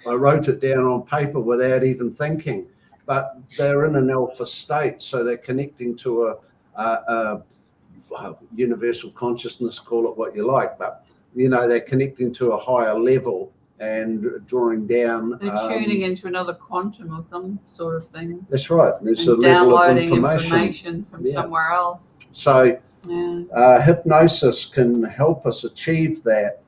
D: I wrote it down on paper without even thinking. But they're in an alpha state, so they're connecting to a universal consciousness, call it what you like, but they're connecting to a higher level and drawing down.
A: They're tuning into another quantum or some sort of thing.
D: That's right. There's
A: and
D: a level of
A: downloading information from somewhere else.
D: So hypnosis can help us achieve that.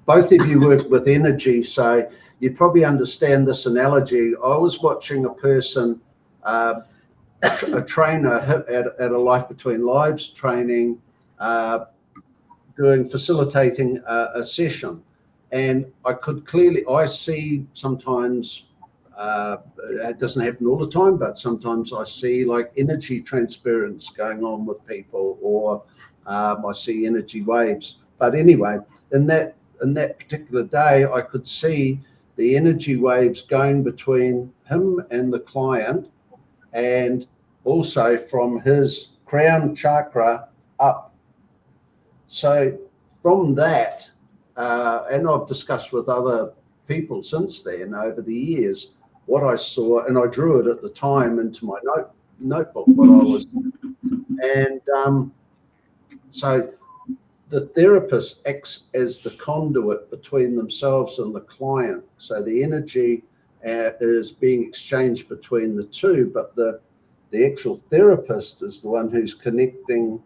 D: Both of you work with energy, so you probably understand this analogy. I was watching a person, a trainer at a Life Between Lives training, facilitating a session, and I see sometimes, it doesn't happen all the time, but sometimes I see like energy transference going on with people, or I see energy waves. But anyway, in that particular day, I could see the energy waves going between him and the client, and also from his crown chakra up. So from that, and I've discussed with other people since then over the years what I saw, and I drew it at the time into my notebook what I was, and so the therapist acts as the conduit between themselves and the client. So the energy is being exchanged between the two, but the actual therapist is the one who's connecting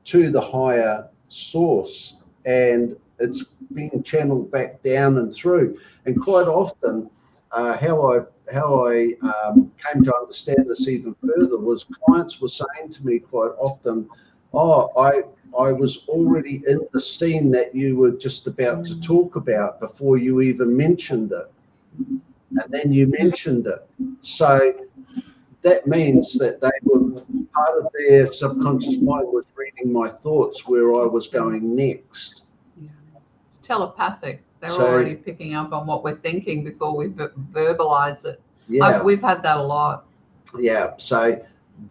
D: to the higher source, and it's being channeled back down and through. And quite often, how I came to understand this even further was clients were saying to me quite often, oh, I was already in the scene that you were just about to talk about before you even mentioned it. And then you mentioned it. So that means that they were, part of their subconscious mind was reading my thoughts where I was going next.
A: It's telepathic. They're already picking up on what we're thinking before we verbalize it.
D: Yeah.
A: We've had that a lot.
D: Yeah. So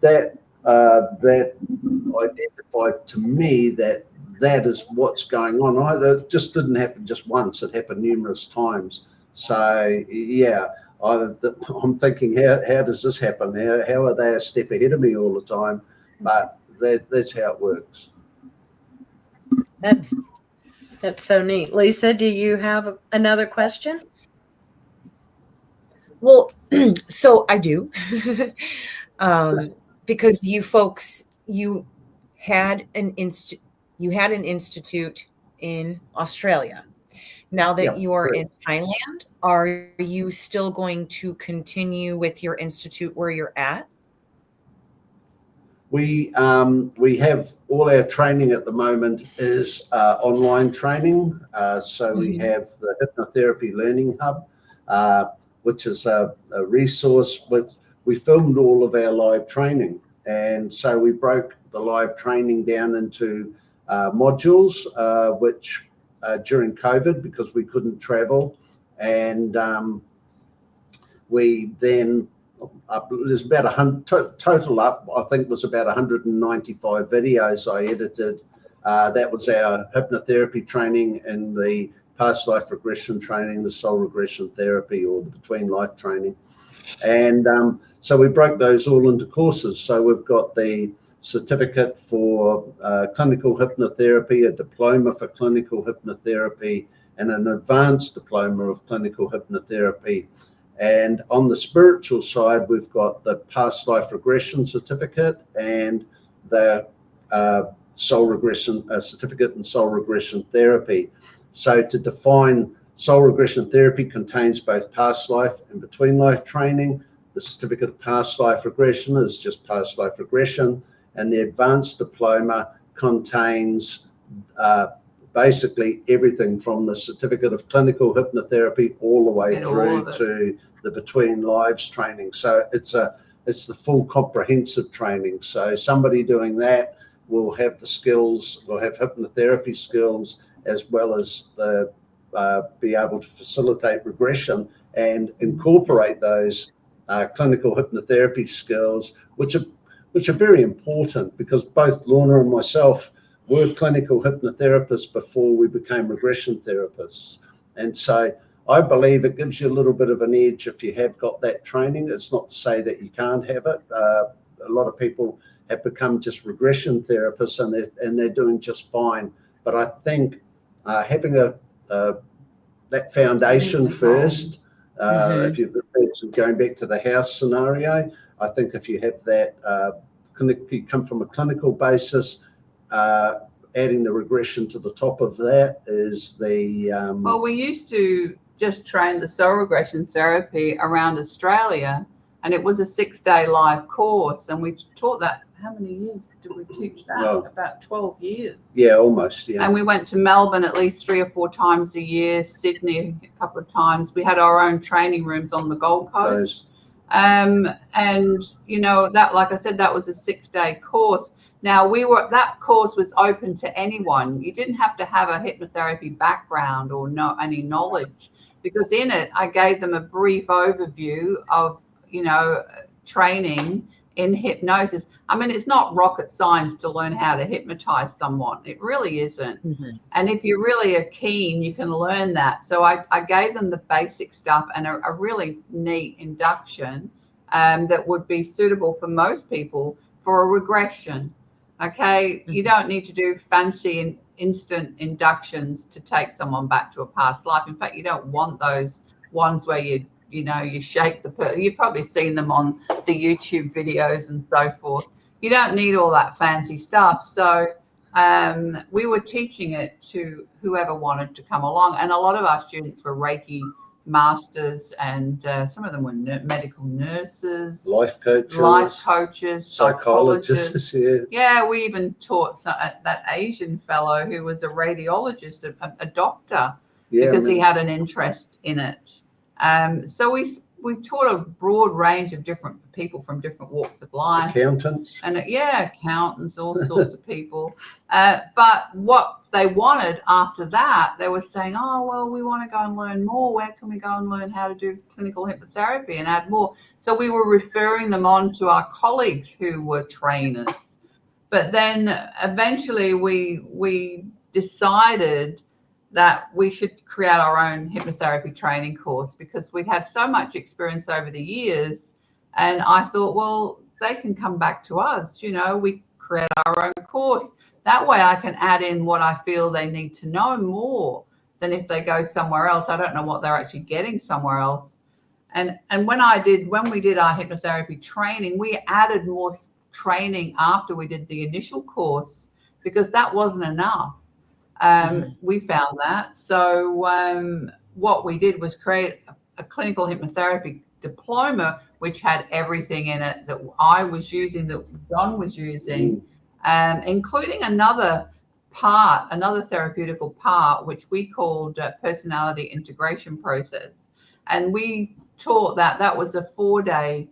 D: that identified to me that is what's going on. It just didn't happen just once. It happened numerous times. So yeah, I'm thinking, how does this happen? How are they a step ahead of me all the time? But that's how it works.
B: That's so neat. Lisa, do you have another question?
F: Well, so I do, because you folks, you had an institute in Australia. Now that you are in Thailand, are you still going to continue with your institute where you're at?
D: We have all our training at the moment is online training. So we have the Hypnotherapy Learning Hub, which is a resource. We filmed all of our live training, and so we broke the live training down into modules, which during COVID, because we couldn't travel, and we then there's about 100 total up. I think it was about 195 videos I edited. That was our hypnotherapy training and the past life regression training, the soul regression therapy, or the between life training. And so we broke those all into courses. So we've got the certificate for clinical hypnotherapy, a diploma for clinical hypnotherapy, and an advanced diploma of clinical hypnotherapy. And on the spiritual side, we've got the past life regression certificate and the soul regression certificate in soul regression therapy. So to define, soul regression therapy contains both past life and between life training. The certificate of past life regression is just past life regression, and the advanced diploma contains basically everything from the certificate of clinical hypnotherapy all the way through to the between lives training. So it's the full comprehensive training. So somebody doing that will have the skills, will have hypnotherapy skills, as well as the be able to facilitate regression and incorporate those clinical hypnotherapy skills, which are very important, because both Lorna and myself were clinical hypnotherapists before we became regression therapists. And so I believe it gives you a little bit of an edge if you have got that training. It's not to say that you can't have it. A lot of people have become just regression therapists, and they're doing just fine. But I think having that foundation first, if you've going back to the house scenario, I think if you have that you come from a clinical basis, adding the regression to the top of that is the
A: well, we used to just train the soul regression therapy around Australia, and it was a 6-day live course, and we taught that. How many years did we teach that?
D: Well,
A: about 12 years.
D: Yeah, almost. Yeah.
A: And we went to Melbourne at least 3 or 4 times a year, Sydney a couple of times. We had our own training rooms on the Gold Coast. And you know, that, like I said, that was a 6-day course. Now that course was open to anyone. You didn't have to have a hypnotherapy background or any knowledge, because in it I gave them a brief overview of, you know, training in hypnosis. I mean, it's not rocket science to learn how to hypnotize someone. It really isn't. And if you really are keen, you can learn that. So I gave them the basic stuff and a really neat induction that would be suitable for most people for a regression. Okay, you don't need to do fancy and instant inductions to take someone back to a past life. In fact, you don't want those ones where you shake the person. You've probably seen them on the YouTube videos and so forth. You don't need all that fancy stuff. So we were teaching it to whoever wanted to come along, and a lot of our students were Reiki masters, and some of them were medical nurses,
D: life coaches,
A: psychologists. Yeah, we even taught that Asian fellow who was a radiologist, a doctor, because he had an interest in it. So we taught a broad range of different people from different walks of life.
D: Accountants.
A: And accountants, all sorts of people. But what they wanted after that, they were saying, oh, well, we want to go and learn more. Where can we go and learn how to do clinical hypnotherapy and add more? So we were referring them on to our colleagues who were trainers. But then eventually we decided that we should create our own hypnotherapy training course, because we'd had so much experience over the years. And I thought, well, they can come back to us, you know, we create our own course. That way I can add in what I feel they need to know more than if they go somewhere else. I don't know what they're actually getting somewhere else. And when we did our hypnotherapy training, we added more training after we did the initial course, because that wasn't enough. We found that. So what we did was create a clinical hypnotherapy diploma, which had everything in it that I was using, that John was using, including another therapeutical part, which we called personality integration process. And we taught that was a 4-day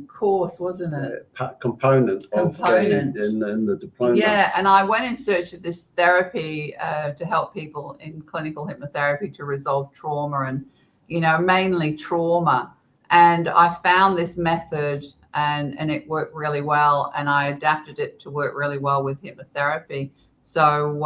A: course, wasn't it?
D: Component of in the diploma.
A: Yeah, and I went in search of this therapy to help people in clinical hypnotherapy to resolve trauma, and mainly trauma. And I found this method, and it worked really well, and I adapted it to work really well with hypnotherapy. So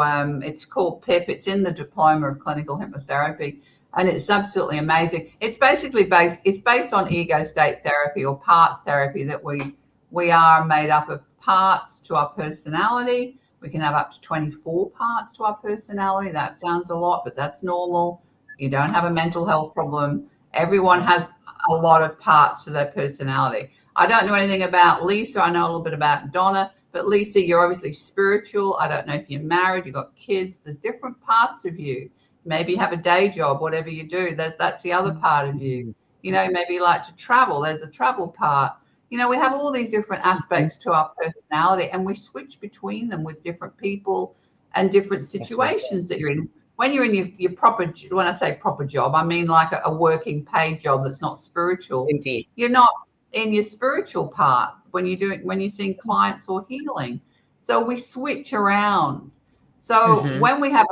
A: it's called PIP. It's in the Diploma of Clinical Hypnotherapy. And it's absolutely amazing. It's basically based on ego state therapy or parts therapy, that we are made up of parts to our personality. We can have up to 24 parts to our personality. That sounds a lot, but that's normal. You don't have a mental health problem. Everyone has a lot of parts to their personality. I don't know anything about Lisa. I know a little bit about Donna, but Lisa, you're obviously spiritual. I don't know if you're married, you've got kids. There's different parts of you. Maybe you have a day job, whatever you do, that's the other part of you. Maybe you like to travel. There's a travel part. We have all these different aspects to our personality, and we switch between them with different people and different situations that you're in. When you're in your proper, when I say proper job, I mean like a working paid job that's not spiritual.
F: Indeed.
A: You're not in your spiritual part when you're seeing clients or healing. So we switch around. So when we have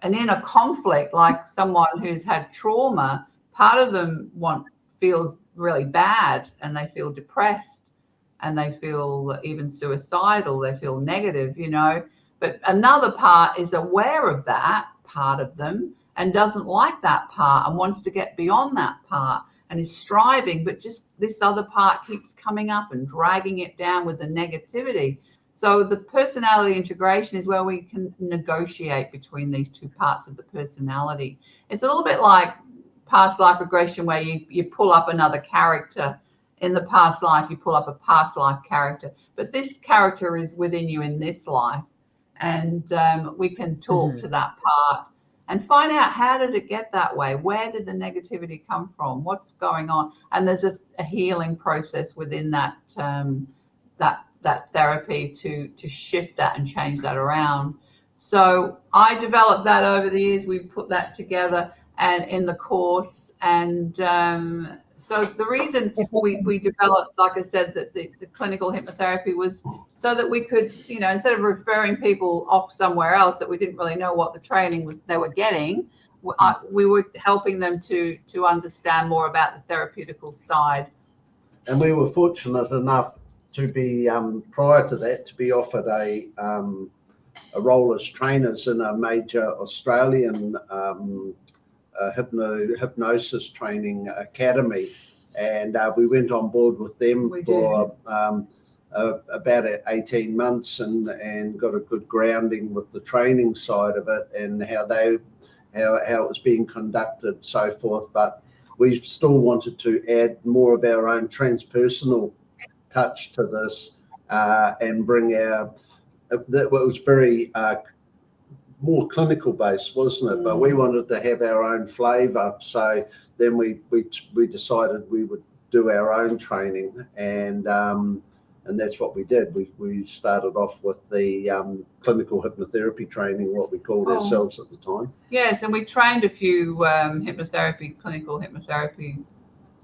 A: an inner conflict, like someone who's had trauma, part of them feels really bad, and they feel depressed, and they feel even suicidal, they feel negative, but another part is aware of that part of them and doesn't like that part and wants to get beyond that part and is striving, but just this other part keeps coming up and dragging it down with the negativity. So the personality integration is where we can negotiate between these two parts of the personality. It's a little bit like past life regression, where you pull up another character. In the past life, you pull up a past life character, but this character is within you in this life. And we can talk to that part and find out, how did it get that way? Where did the negativity come from? What's going on? And there's a healing process within that that therapy to shift that and change that around. So I developed that over the years. We put that together and in the course, and so the reason we developed, like I said, that the clinical hypnotherapy was so that we could, instead of referring people off somewhere else that we didn't really know what the training they were getting, we were helping them to understand more about the therapeutical side.
D: And we were fortunate enough to be, prior to that, to be offered a role as trainers in a major Australian hypnosis training academy, and we went on board with them for about 18 months and got a good grounding with the training side of it and how it was being conducted, so forth. But we still wanted to add more of our own transpersonal touch to this and bring that was very more clinical based, wasn't it? But we wanted to have our own flavour, so then we decided we would do our own training, and that's what we did. We started off with the clinical hypnotherapy training, what we called ourselves at the time.
A: Yes, and we trained a few clinical hypnotherapy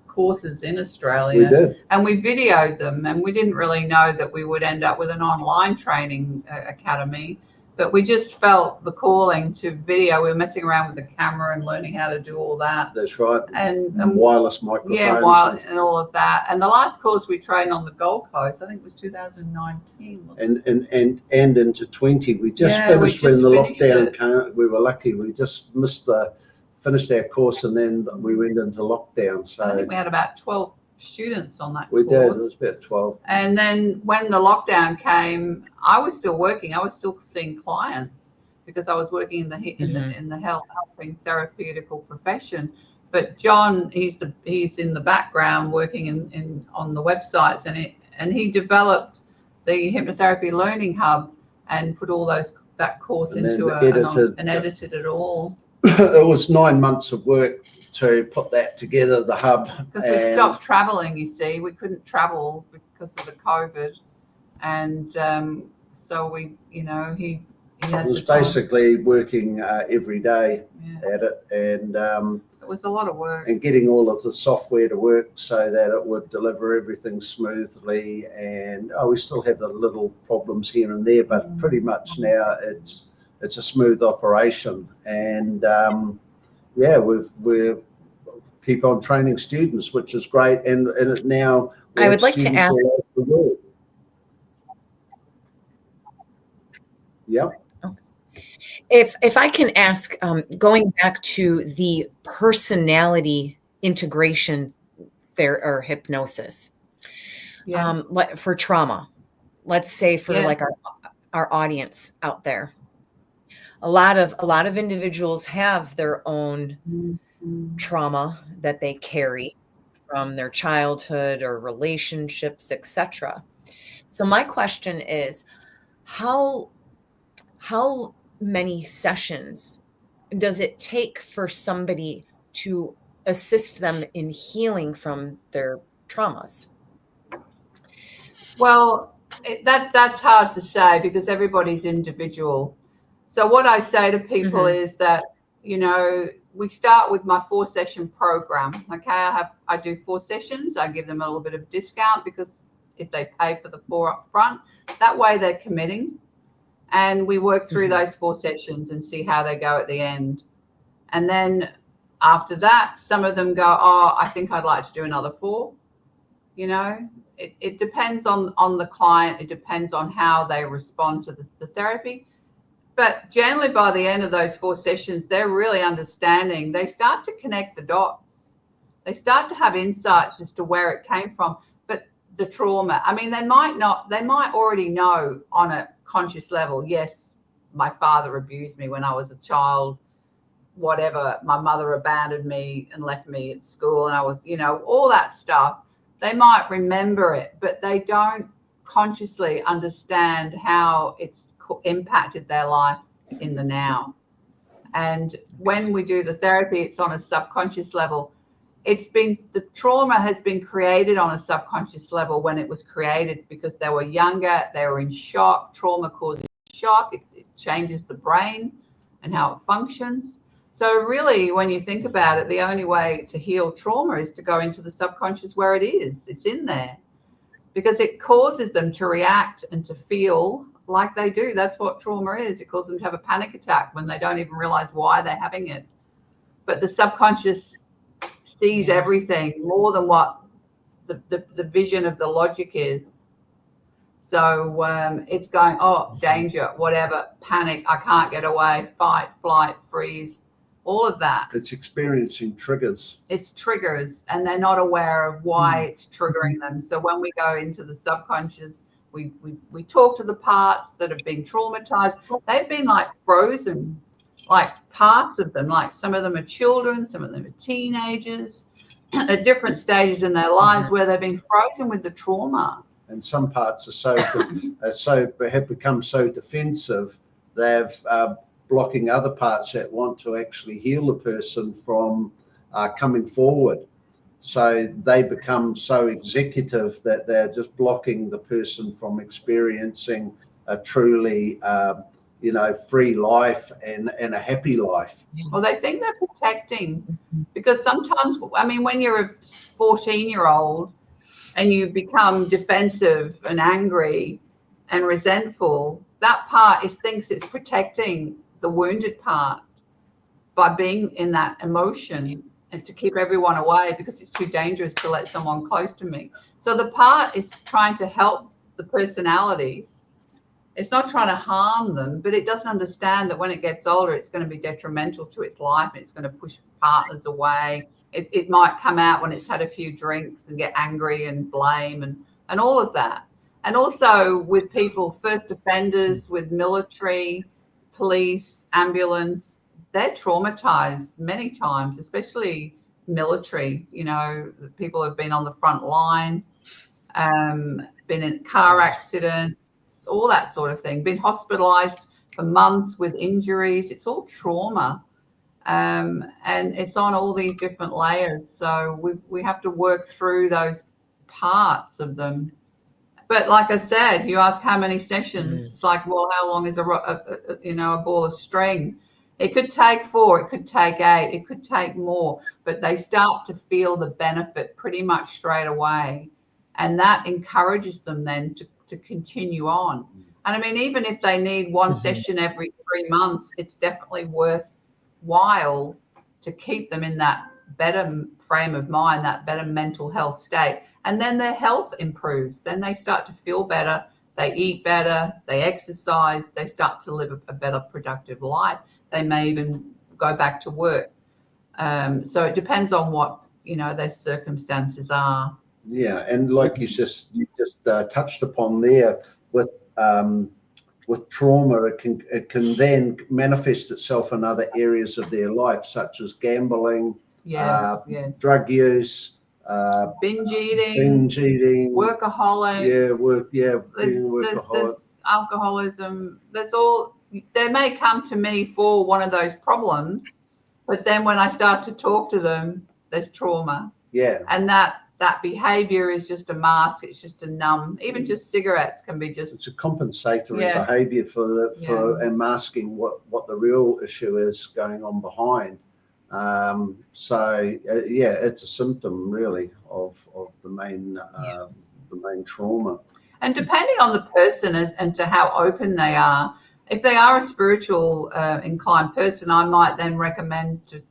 A: courses in Australia.
D: We did.
A: And we videoed them, and we didn't really know that we would end up with an online training academy, but we just felt the calling to video. We were messing around with the camera and learning how to do all that.
D: That's right.
A: And
D: wireless microphones.
A: Yeah, and all of that. And the last course we trained on the Gold Coast, I think it was 2019.
D: And into 20. We just finished when the lockdown came. We were lucky. We just finished our course, and then we went into lockdown. So
A: I think we had about 12 students on that
D: course. We did. It was about 12.
A: And then when the lockdown came, I was still working. I was still seeing clients because I was working in the helping therapeutical profession. But John, he's in the background working on the websites, and he developed the Hypnotherapy Learning Hub and put all that course and into and edited it all.
D: It was 9 months of work to put that together, the hub.
A: Because we stopped traveling, you see. We couldn't travel because of the COVID. And so he was
D: basically working every day at it. And
A: it was a lot of work.
D: And getting all of the software to work so that it would deliver everything smoothly. And we still have the little problems here and there, but pretty much now it's a smooth operation. And we keep on training students, which is great. And it now
F: I would like to ask.
D: Yep.
F: If I can ask, going back to the personality integration there or hypnosis, for trauma, let's say for like our audience out there, a lot of individuals have their own trauma that they carry from their childhood or relationships, etc. So my question is, how many sessions does it take for somebody to assist them in healing from their traumas?
A: Well, that's hard to say because everybody's individual. So what I say to people is that, we start with my 4-session program. Okay, I do 4 sessions. I give them a little bit of discount because if they pay for the 4 up front, that way they're committing. And we work through those 4 sessions and see how they go at the end. And then After that, some of them go, oh, I think I'd like to do another 4. You know, it depends on the client. It depends on how they respond to the therapy. But generally by the end of those 4 sessions, they're really understanding. They start to connect the dots. They start to have insights as to where it came from. But the trauma, I mean, they might already know on a conscious level, yes, my father abused me when I was a child, whatever, my mother abandoned me and left me at school, and I was, you know, all that stuff. They might remember it, but they don't consciously understand how it's impacted their life in the now. And when we do the therapy, it's on a subconscious level. The trauma has been created on a subconscious level when it was created, because they were younger, they were in shock. Trauma causes shock. It changes the brain and how it functions. So really, when you think about it, the only way to heal trauma is to go into the subconscious where it is. It's in there, because it causes them to react and to feel like they do. That's what trauma is. It causes them to have a panic attack when they don't even realize why they're having it. But the subconscious sees everything more than what the vision of the logic is. So it's going, oh, danger, whatever, panic, I can't get away, fight, flight, freeze, all of that.
D: It's experiencing triggers.
A: It's triggers, and they're not aware of why it's triggering them. So when we go into the subconscious, we talk to the parts that have been traumatized. They've been like frozen, like parts of them, like some of them are children, some of them are teenagers at different stages in their lives where they've been frozen with the trauma.
D: And some parts have become so defensive, they've blocking other parts that want to actually heal the person from coming forward. So they become so executive that they're just blocking the person from experiencing a truly, free life and a happy life.
A: Well, they think they're protecting, because sometimes, I mean, when you're a 14-year-old and you become defensive and angry and resentful, that part thinks it's protecting the wounded part by being in that emotion and to keep everyone away, because it's too dangerous to let someone close to me. So the part is trying to help the personalities. It's not trying to harm them, but it doesn't understand that when it gets older, it's going to be detrimental to its life, and it's going to push partners away. It might come out when it's had a few drinks and get angry and blame and all of that. And also with people, first offenders, with military, police, ambulance, they're traumatized many times, especially military. You know, people have been on the front line, been in car accidents, all that sort of thing, been hospitalized for months with injuries. It's all trauma. And it's on all these different layers. So we have to work through those parts of them. But like I said, you ask how many sessions, it's like, well, how long is a ball of string? It could take 4, it could take 8, it could take more, but they start to feel the benefit pretty much straight away. And that encourages them then to continue on. And I mean, even if they need one session every 3 months, it's definitely worthwhile to keep them in that better frame of mind, that better mental health state. And then their health improves. Then they start to feel better. They eat better. They exercise. They start to live a better, productive life. They may even go back to work. So it depends on what, their circumstances are.
D: Yeah, and like you just touched upon there, with trauma, it can then manifest itself in other areas of their life, such as gambling, drug use,
A: binge eating, workaholic.
D: Workaholic.
A: There's alcoholism. There's all. They may come to me for one of those problems, but then when I start to talk to them, there's trauma.
D: Yeah.
A: And that behavior is just a mask. It's just a numb. Even just cigarettes can be just.
D: It's a compensatory behavior for and masking what the real issue is going on behind. It's a symptom really of the main trauma.
A: And depending on the person and to how open they are, if they are a spiritual inclined person, I might then recommend to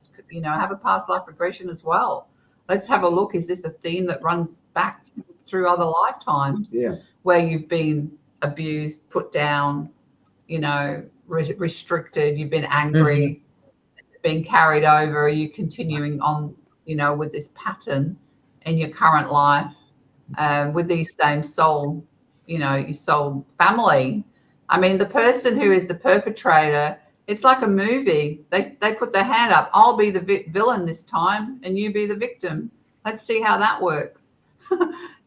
A: have a past life regression as well. Let's have a look. Is this a theme that runs back through other lifetimes?
D: Yeah.
A: Where you've been abused, put down, restricted, you've been angry, being carried over? Are you continuing on, with this pattern in your current life, with these same soul, your soul family? I mean, the person who is the perpetrator, it's like a movie. They put their hand up. I'll be the villain this time and you be the victim. Let's see how that works.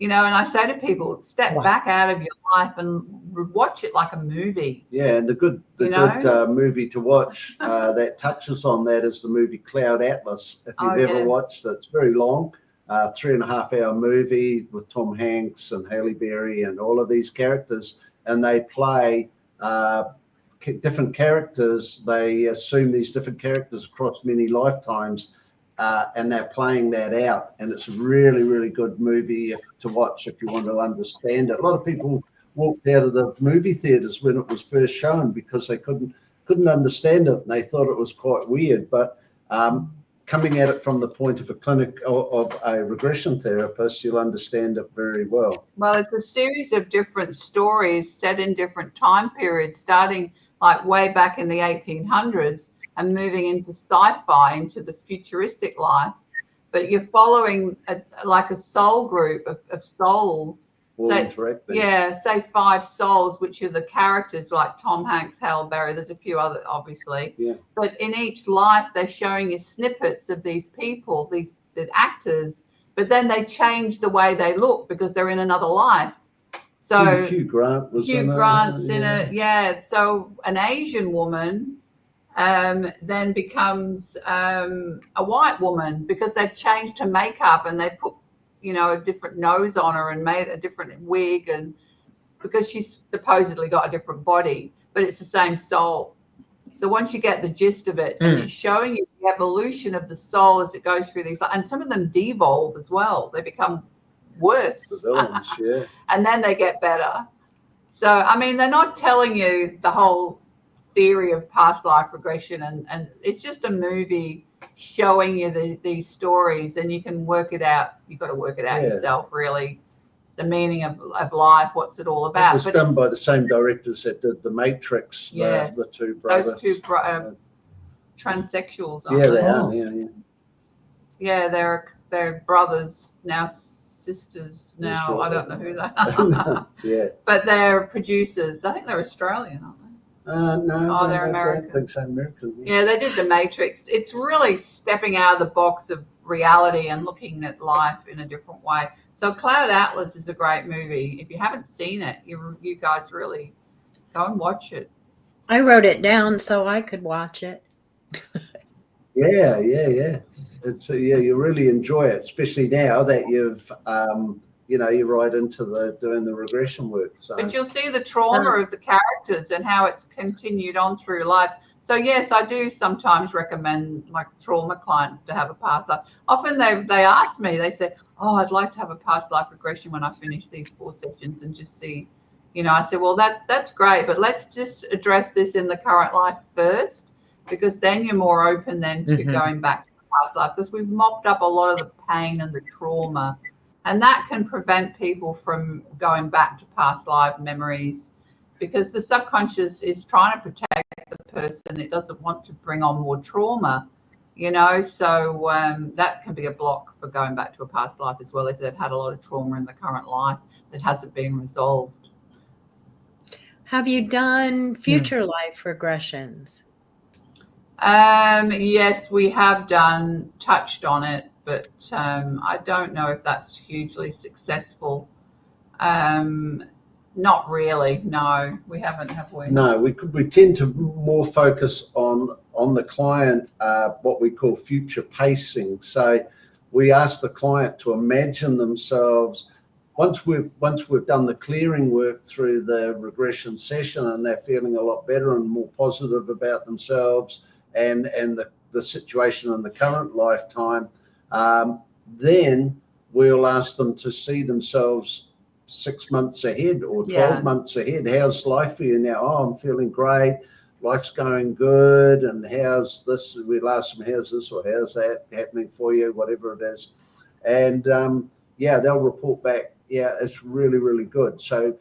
A: And I say to people, step back out of your life and watch it like a movie.
D: Yeah, and the good movie to watch that touches on that is the movie Cloud Atlas. If you've ever watched it, it's very long, 3.5-hour movie with Tom Hanks and Halle Berry and all of these characters, and they play different characters. They assume these different characters across many lifetimes. And they're playing that out, and it's a really, really good movie to watch if you want to understand it. A lot of people walked out of the movie theaters when it was first shown because they couldn't understand it, and they thought it was quite weird. But coming at it from the point of a clinic of a regression therapist, you'll understand it very well.
A: Well, it's a series of different stories set in different time periods, starting like way back in the 1800s. And moving into sci-fi, into the futuristic life, but you're following like a soul group of souls.
D: All interacting.
A: Yeah, say 5 souls, which are the characters like Tom Hanks, Halle Berry. There's a few other, obviously.
D: Yeah.
A: But in each life, they're showing you snippets of these people, the actors. But then they change the way they look because they're in another life. So
D: Hugh Grant was in it.
A: Hugh Grant's in it. Yeah. So an Asian woman then becomes a white woman because they've changed her makeup and they put, a different nose on her and made a different wig, and because she's supposedly got a different body, but it's the same soul. So once you get the gist of it, and it's showing you the evolution of the soul as it goes through these, and some of them devolve as well. They become worse.
D: The villains, yeah.
A: And then they get better. So, I mean, they're not telling you the whole theory of past life regression, and it's just a movie showing you these stories, and you can work it out. You've got to work it out yourself, really, the meaning of life, what's it all about.
D: It was done by the same directors that did The Matrix,
A: yes,
D: the two brothers.
A: Those two transsexuals,
D: yeah, they are.
A: Yeah, they're brothers, now sisters now.
D: Right.
A: I don't know who they are.
D: Yeah.
A: But they're producers. I think they're Australian, aren't they?
D: No.
A: They're American.
D: I don't think so. American.
A: Yeah, they did The Matrix. It's really stepping out of the box of reality and looking at life in a different way. So Cloud Atlas is a great movie. If you haven't seen it, you guys really go and watch it.
B: I wrote it down so I could watch it.
D: Yeah. It's you really enjoy it, especially now that you've you're right into doing the regression work. So.
A: But you'll see the trauma of the characters and how it's continued on through life. So yes, I do sometimes recommend my trauma clients to have a past life. Often they ask me, they say, "Oh, I'd like to have a past life regression when I finish these 4 sessions and just see." I said, "Well, that's great, but let's just address this in the current life first, because then you're more open then to going back to the past life, because we've mopped up a lot of the pain and the trauma." And that can prevent people from going back to past life memories, because the subconscious is trying to protect the person. It doesn't want to bring on more trauma, so that can be a block for going back to a past life as well, if they've had a lot of trauma in the current life that hasn't been resolved.
B: Have you done future life regressions?
A: Yes, we have touched on it, but I don't know if that's hugely successful. Not really. No, we haven't, have we?
D: No, we tend to more focus on the client, what we call future pacing. So we ask the client to imagine themselves, once we've done the clearing work through the regression session and they're feeling a lot better and more positive about themselves and the situation in the current lifetime, then we'll ask them to see themselves 6 months ahead or 12 months ahead. How's life for you now? Oh, I'm feeling great. life's going good, and how's this? We'll ask them, how's this or how's that happening for you, whatever it is. And yeah, they'll report back, yeah, it's really, really good. So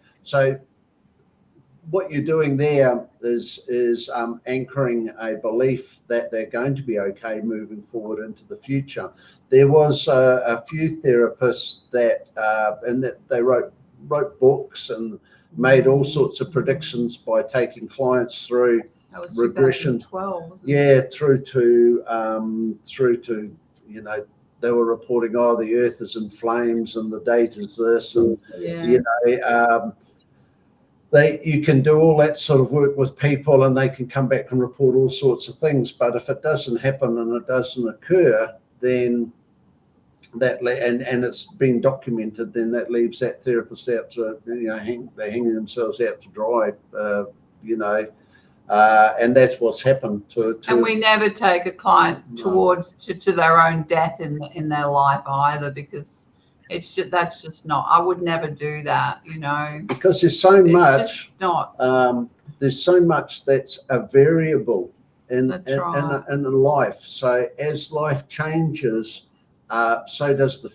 D: what you're doing there is anchoring a belief that they're going to be okay moving forward into the future. There was a few therapists that and that they wrote books and made all sorts of predictions by taking clients through regression.
A: 2012, wasn't
D: it? through to they were reporting, oh, the earth is in flames and the date is this, and you can do all that sort of work with people and they can come back and report all sorts of things. But if it doesn't happen and it doesn't occur, then and it's been documented, then that leaves that therapist out to, they're hanging themselves out to dry, and that's what's happened to.
A: And we never take a client towards to their own death in their life either, because that's just not. I would never do that,
D: because there's so much.
A: Not.
D: There's so much that's a variable in life. So as life changes, so does the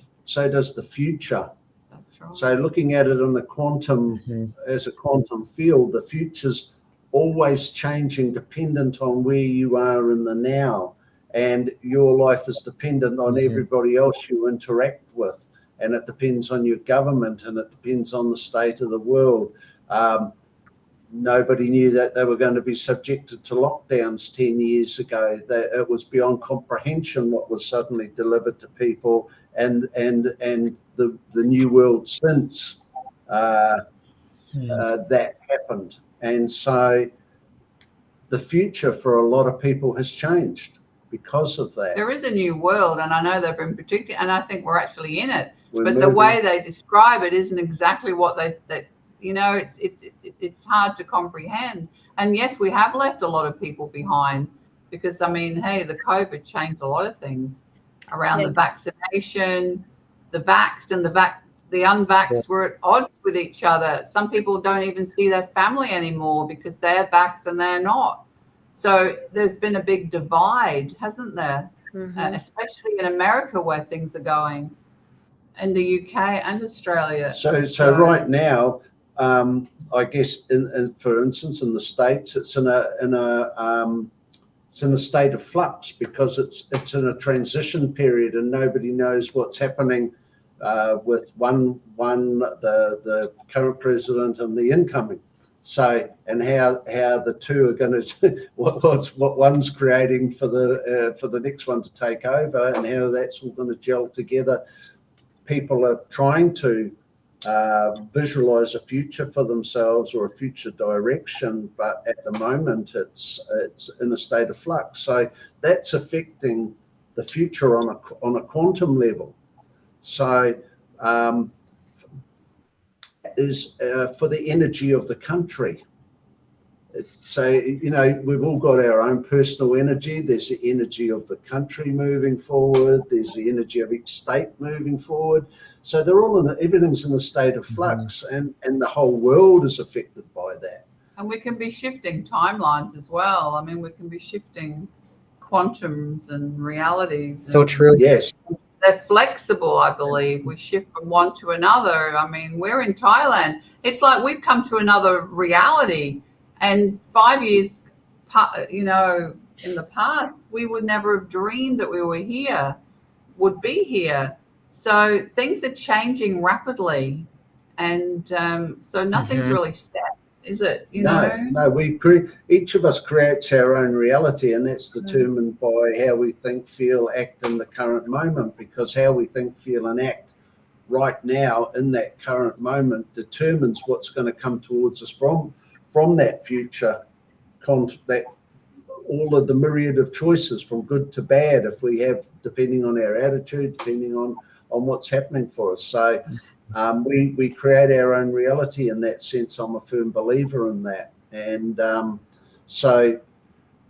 D: future.
A: That's right.
D: So looking at it in the quantum as a quantum field, the future's always changing, dependent on where you are in the now, and your life is dependent on everybody else you interact with. And it depends on your government, and it depends on the state of the world. Nobody knew that they were going to be subjected to lockdowns 10 years ago. It was beyond comprehension what was suddenly delivered to people, and the new world since that happened. And so the future for a lot of people has changed because of that.
A: There is a new world, and I know they've been predicting, and I think we're actually in it. But the way they describe it isn't exactly what it's hard to comprehend. And yes, we have left a lot of people behind, because the COVID changed a lot of things around the vaccination, the vaxxed and the unvaxxed were at odds with each other. Some people don't even see their family anymore because they're vaxxed and they're not. So there's been a big divide, hasn't there? Especially in America, where things are going. In the UK and Australia.
D: So right now, I guess, for instance, in the States, it's in a state of flux, because it's in a transition period, and nobody knows what's happening with the current president and the incoming. So, and how the two are going to what one's creating for the next one to take over, and how that's all going to gel together. People are trying to visualize a future for themselves or a future direction, but at the moment it's in a state of flux. So that's affecting the future on a quantum level. So is for the energy of the country. So, we've all got our own personal energy. There's the energy of the country moving forward. There's the energy of each state moving forward. So they're all everything's in a state of flux, and the whole world is affected by that.
A: And we can be shifting timelines as well. I mean, we can be shifting quantums and realities.
F: So true.
D: Yes.
A: They're flexible, I believe. We shift from one to another. I mean, we're in Thailand. It's like we've come to another reality. And 5 years, in the past, we would never have dreamed that we would be here. So things are changing rapidly. And so nothing's really set, is it?
D: No, each of us creates our own reality, and that's determined by how we think, feel, act in the current moment, because how we think, feel, and act right now in that current moment determines what's going to come towards us from that future, that all of the myriad of choices from good to bad, if we have, depending on our attitude, depending on what's happening for us. So we create our own reality in that sense. I'm a firm believer in that. And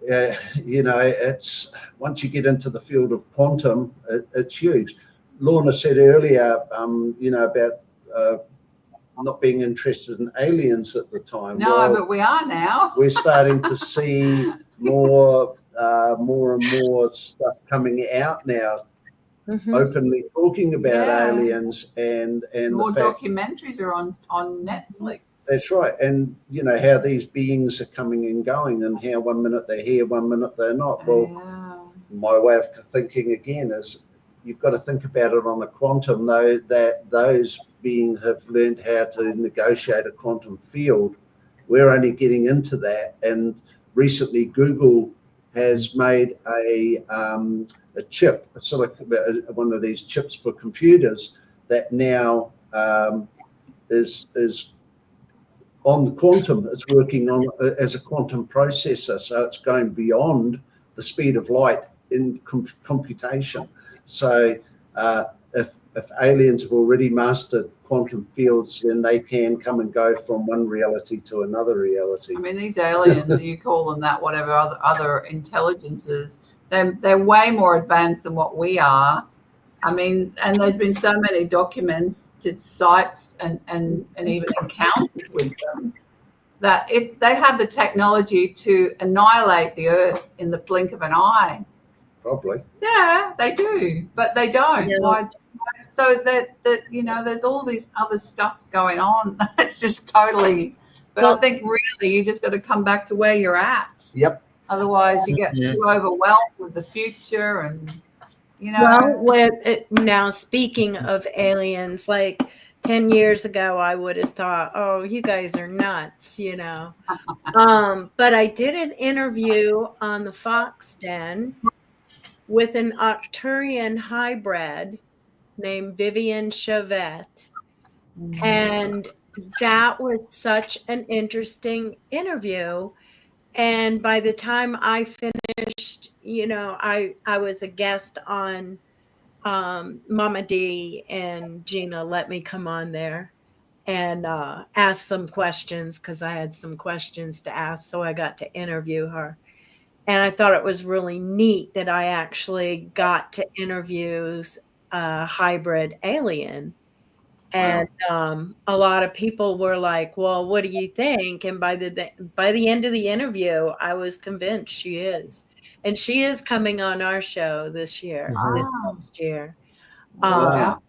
D: it's once you get into the field of quantum, it's huge. Lorna said earlier, about not being interested in aliens at the time.
A: No,
D: well,
A: but we are now.
D: we're starting to see more and more stuff coming out now, openly talking about aliens and
A: more
D: the fact,
A: documentaries are on Netflix.
D: That's right. And you know how these beings are coming and going, and how 1 minute they're here, 1 minute they're not. Well, my way of thinking again is you've got to think about it on a quantum, though, that those beings have learned how to negotiate a quantum field. We're only getting into that, and recently Google has made a chip, one of these chips for computers that now is on the quantum. It's working on as a quantum processor, so it's going beyond the speed of light in computation. So if aliens have already mastered quantum fields, then they can come and go from one reality to another reality.
A: I mean, these aliens, you call them that, whatever other intelligences, they're way more advanced than what we are. I mean, and there's been so many documented sites and even encounters with them that if they have the technology to annihilate the Earth in the blink of an eye.
D: Probably.
A: Yeah, they do, but they don't.
B: Yeah.
A: Why? So that you know, there's all this other stuff going on. It's just totally. But I think really you just got to come back to where you're at.
D: Yep.
A: Otherwise, you get too overwhelmed with the future, and you know.
B: Well, now speaking of aliens, like 10 years ago, I would have thought, "Oh, you guys are nuts," you know. But I did an interview on the Fox Den with an Arcturian hybrid named Vivian Chavette. And that was such an interesting interview. And by the time I finished, you know, I was a guest on Mama D, and Gina let me come on there and ask some questions because I had some questions to ask. So I got to interview her. And I thought it was really neat that I actually got to interview a hybrid alien. And a lot of people were like, "Well, what do you think?" And by the end of the interview, I was convinced she is, and she is coming on our show this year, this next year.
A: Wow.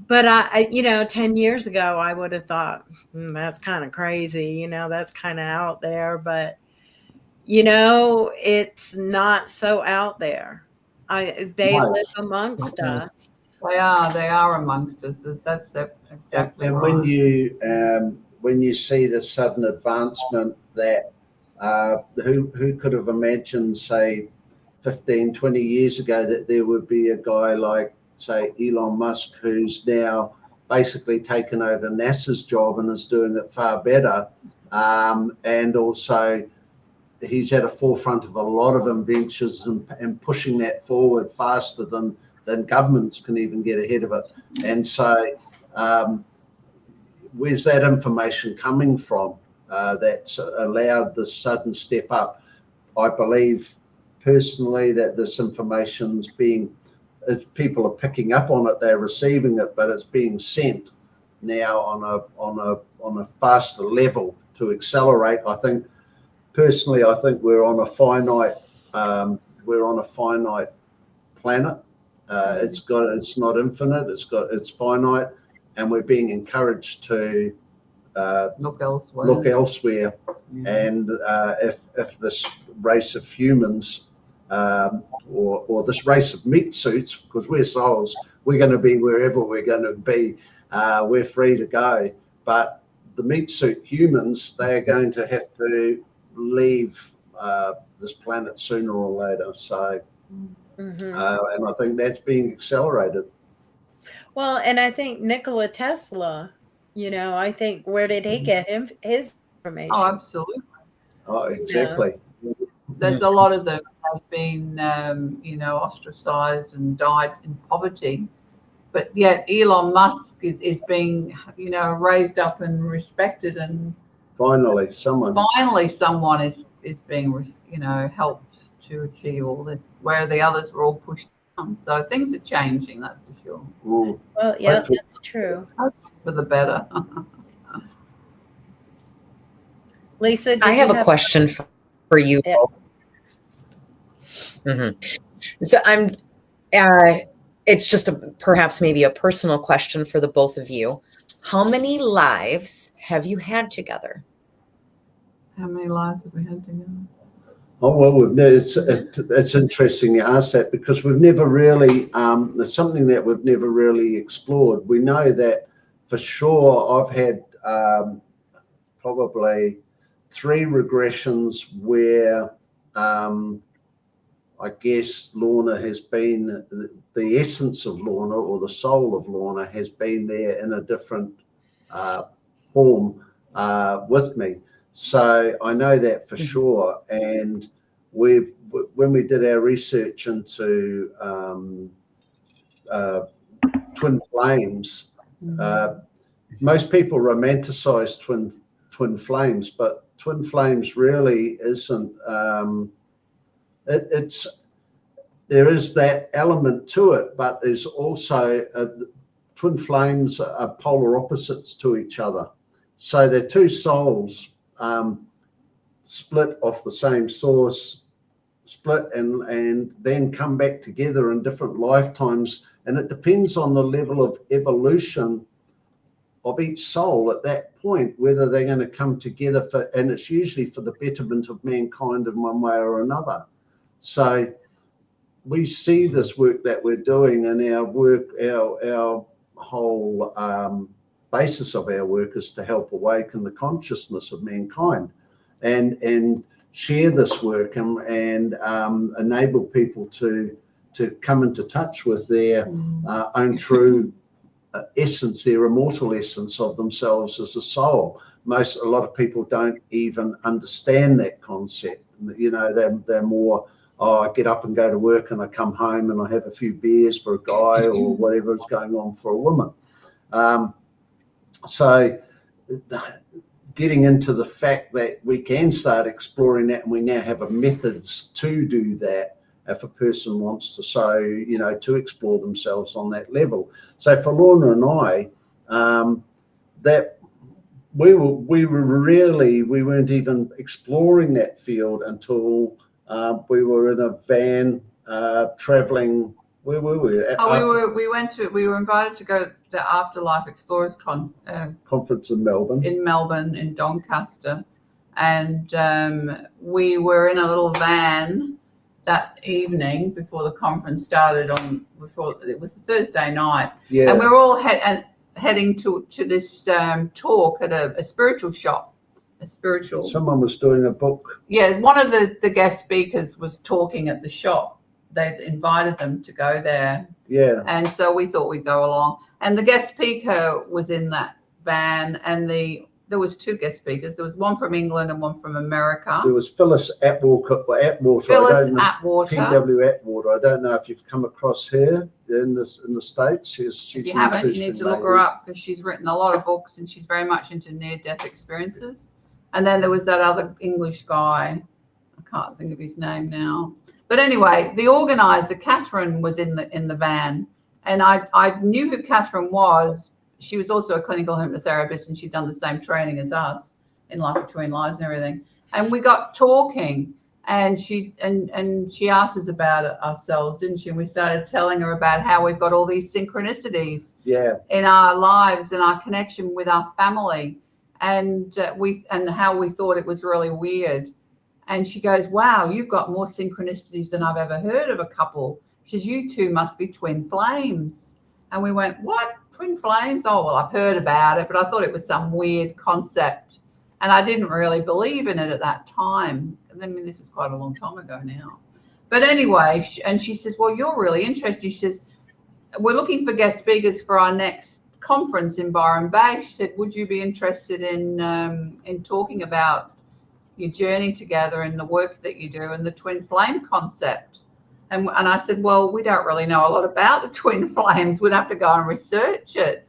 B: But I, you know, 10 years ago, I would have thought that's kind of crazy. You know, that's kind of out there. But you know, it's not so out there. They live amongst us.
A: They are amongst us. That's exactly
D: and
A: right.
D: when you see the sudden advancement that who could have imagined, say 15, 20 years ago, that there would be a guy like, say, Elon Musk, who's now basically taken over NASA's job and is doing it far better, and also he's at a forefront of a lot of inventions and pushing that forward faster than governments can even get ahead of it. And so where's that information coming from that's allowed this sudden step up? I believe personally that this information's people are picking up on it, they're receiving it, but it's being sent now on a faster level to accelerate. I think personally, we're on a finite planet. It's not infinite. It's finite, and we're being encouraged to
A: look elsewhere.
D: And if this race of humans or this race of meat suits, because we're souls, we're going to be wherever we're going to be. We're free to go, but the meat suit humans, they are going to have to leave this planet sooner or later. So. And I think that's being accelerated.
B: Well, and I think Nikola Tesla, you know, I think, where did he get his information?
A: Oh, absolutely.
D: Oh, exactly.
A: Yeah. There's a lot of them have been, you know, ostracized and died in poverty. But yet Elon Musk is being, you know, raised up and respected, and
D: finally someone
A: is being, you know, helped to achieve all this, where the others were all pushed down. So things are changing, that's for sure.
B: Well, yeah, that's true.
A: For the better.
B: Lisa,
F: I have a question for you.
B: Yeah.
F: So it's just perhaps maybe a personal question for the both of you. How many lives have you had together?
A: How many lives have we had together?
D: Oh, well, it's interesting you ask that, because we've never really, it's something that we've never really explored. We know that for sure I've had probably 3 regressions where I guess Lorna has been, the essence of Lorna or the soul of Lorna has been there in a different form with me. So I know that for sure. And when we did our research into twin flames, most people romanticize twin flames, but twin flames really isn't. There is that element to it, but there's also twin flames are polar opposites to each other. So they're 2 souls split off the same source, split and then come back together in different lifetimes. And it depends on the level of evolution of each soul at that point, whether they're going to come together and it's usually for the betterment of mankind in one way or another. So we see this work that we're doing, and our work, our whole basis of our work is to help awaken the consciousness of mankind, and share this work and enable people to come into touch with their own true essence, their immortal essence of themselves as a soul. A lot of people don't even understand that concept. You know, they're more, I get up and go to work and I come home and I have a few beers for a guy or whatever is going on for a woman. So getting into the fact that we can start exploring that, and we now have methods to do that if a person wants to, so, you know, to explore themselves on that level. So for Lorna and I, that we weren't even exploring that field until we were in a van traveling. Where were we?
A: We were invited to go to the Afterlife Explorers
D: conference in Melbourne.
A: In Doncaster, and we were in a little van that evening before the conference started. It was the Thursday night, and we were all heading to this talk at a spiritual shop.
D: Someone was doing a book.
A: Yeah, one of the guest speakers was talking at the shop. They'd invited them to go there.
D: Yeah.
A: And so we thought we'd go along. And the guest speaker was in that van, and there was 2 guest speakers. There was one from England and one from America.
D: There was Phyllis Atwater.
A: Phyllis Atwater.
D: T.W. Atwater. I don't know if you've come across her in the States. She's
A: if you haven't, you need to look her up, because she's written a lot of books and she's very much into near-death experiences. And then there was that other English guy. I can't think of his name now. But anyway, the organizer, Catherine, was in the van. And I knew who Catherine was. She was also a clinical hypnotherapist, and she'd done the same training as us in Life Between Lives and everything. And we got talking, and she asked us about ourselves, didn't she? And we started telling her about how we've got all these synchronicities in our lives and our connection with our family, and how we thought it was really weird. And she goes, "Wow, you've got more synchronicities than I've ever heard of a couple." She says, "You 2 must be twin flames." And we went, "What? Twin flames? Oh, well, I've heard about it, but I thought it was some weird concept. And I didn't really believe in it at that time." I mean, this is quite a long time ago now. But anyway, she says, "Well, you're really interested." She says, "We're looking for guest speakers for our next conference in Byron Bay." She said, "Would you be interested in talking about your journey together and the work that you do and the twin flame concept?" And I said, "Well, we don't really know a lot about the twin flames. We'd have to go and research it."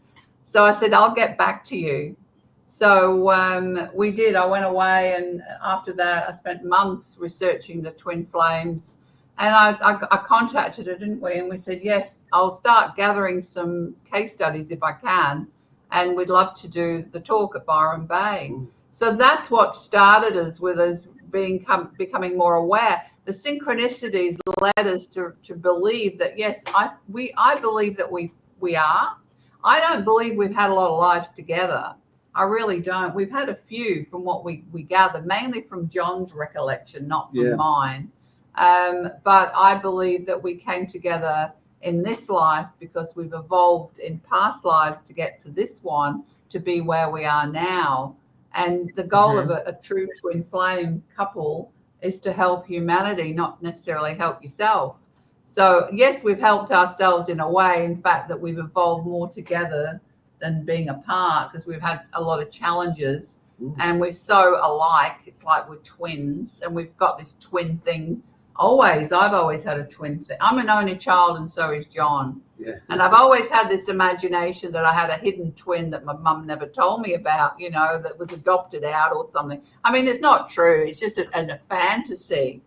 A: So I said, "I'll get back to you." So we did. I went away, and after that, I spent months researching the twin flames. And I contacted her, didn't we? And we said, "Yes, I'll start gathering some case studies if I can. And we'd love to do the talk at Byron Bay." So that's what started us with us becoming more aware. The synchronicities led us to believe that, yes, I believe that we are. I don't believe we've had a lot of lives together. I really don't. We've had a few from what we gather, mainly from John's recollection, not from mine. But I believe that we came together in this life because we've evolved in past lives to get to this one, to be where we are now. And the goal of a true twin flame couple is to help humanity, not necessarily help yourself. So yes, we've helped ourselves in a way, in fact, that we've evolved more together than being apart, because we've had a lot of challenges. And we're so alike. It's like we're twins, and we've got this twin thing. I've always had a twin thing. I'm an only child, and so is John. And I've always had this imagination that I had a hidden twin that my mum never told me about, that was adopted out or something. I mean, it's not true. It's just a fantasy.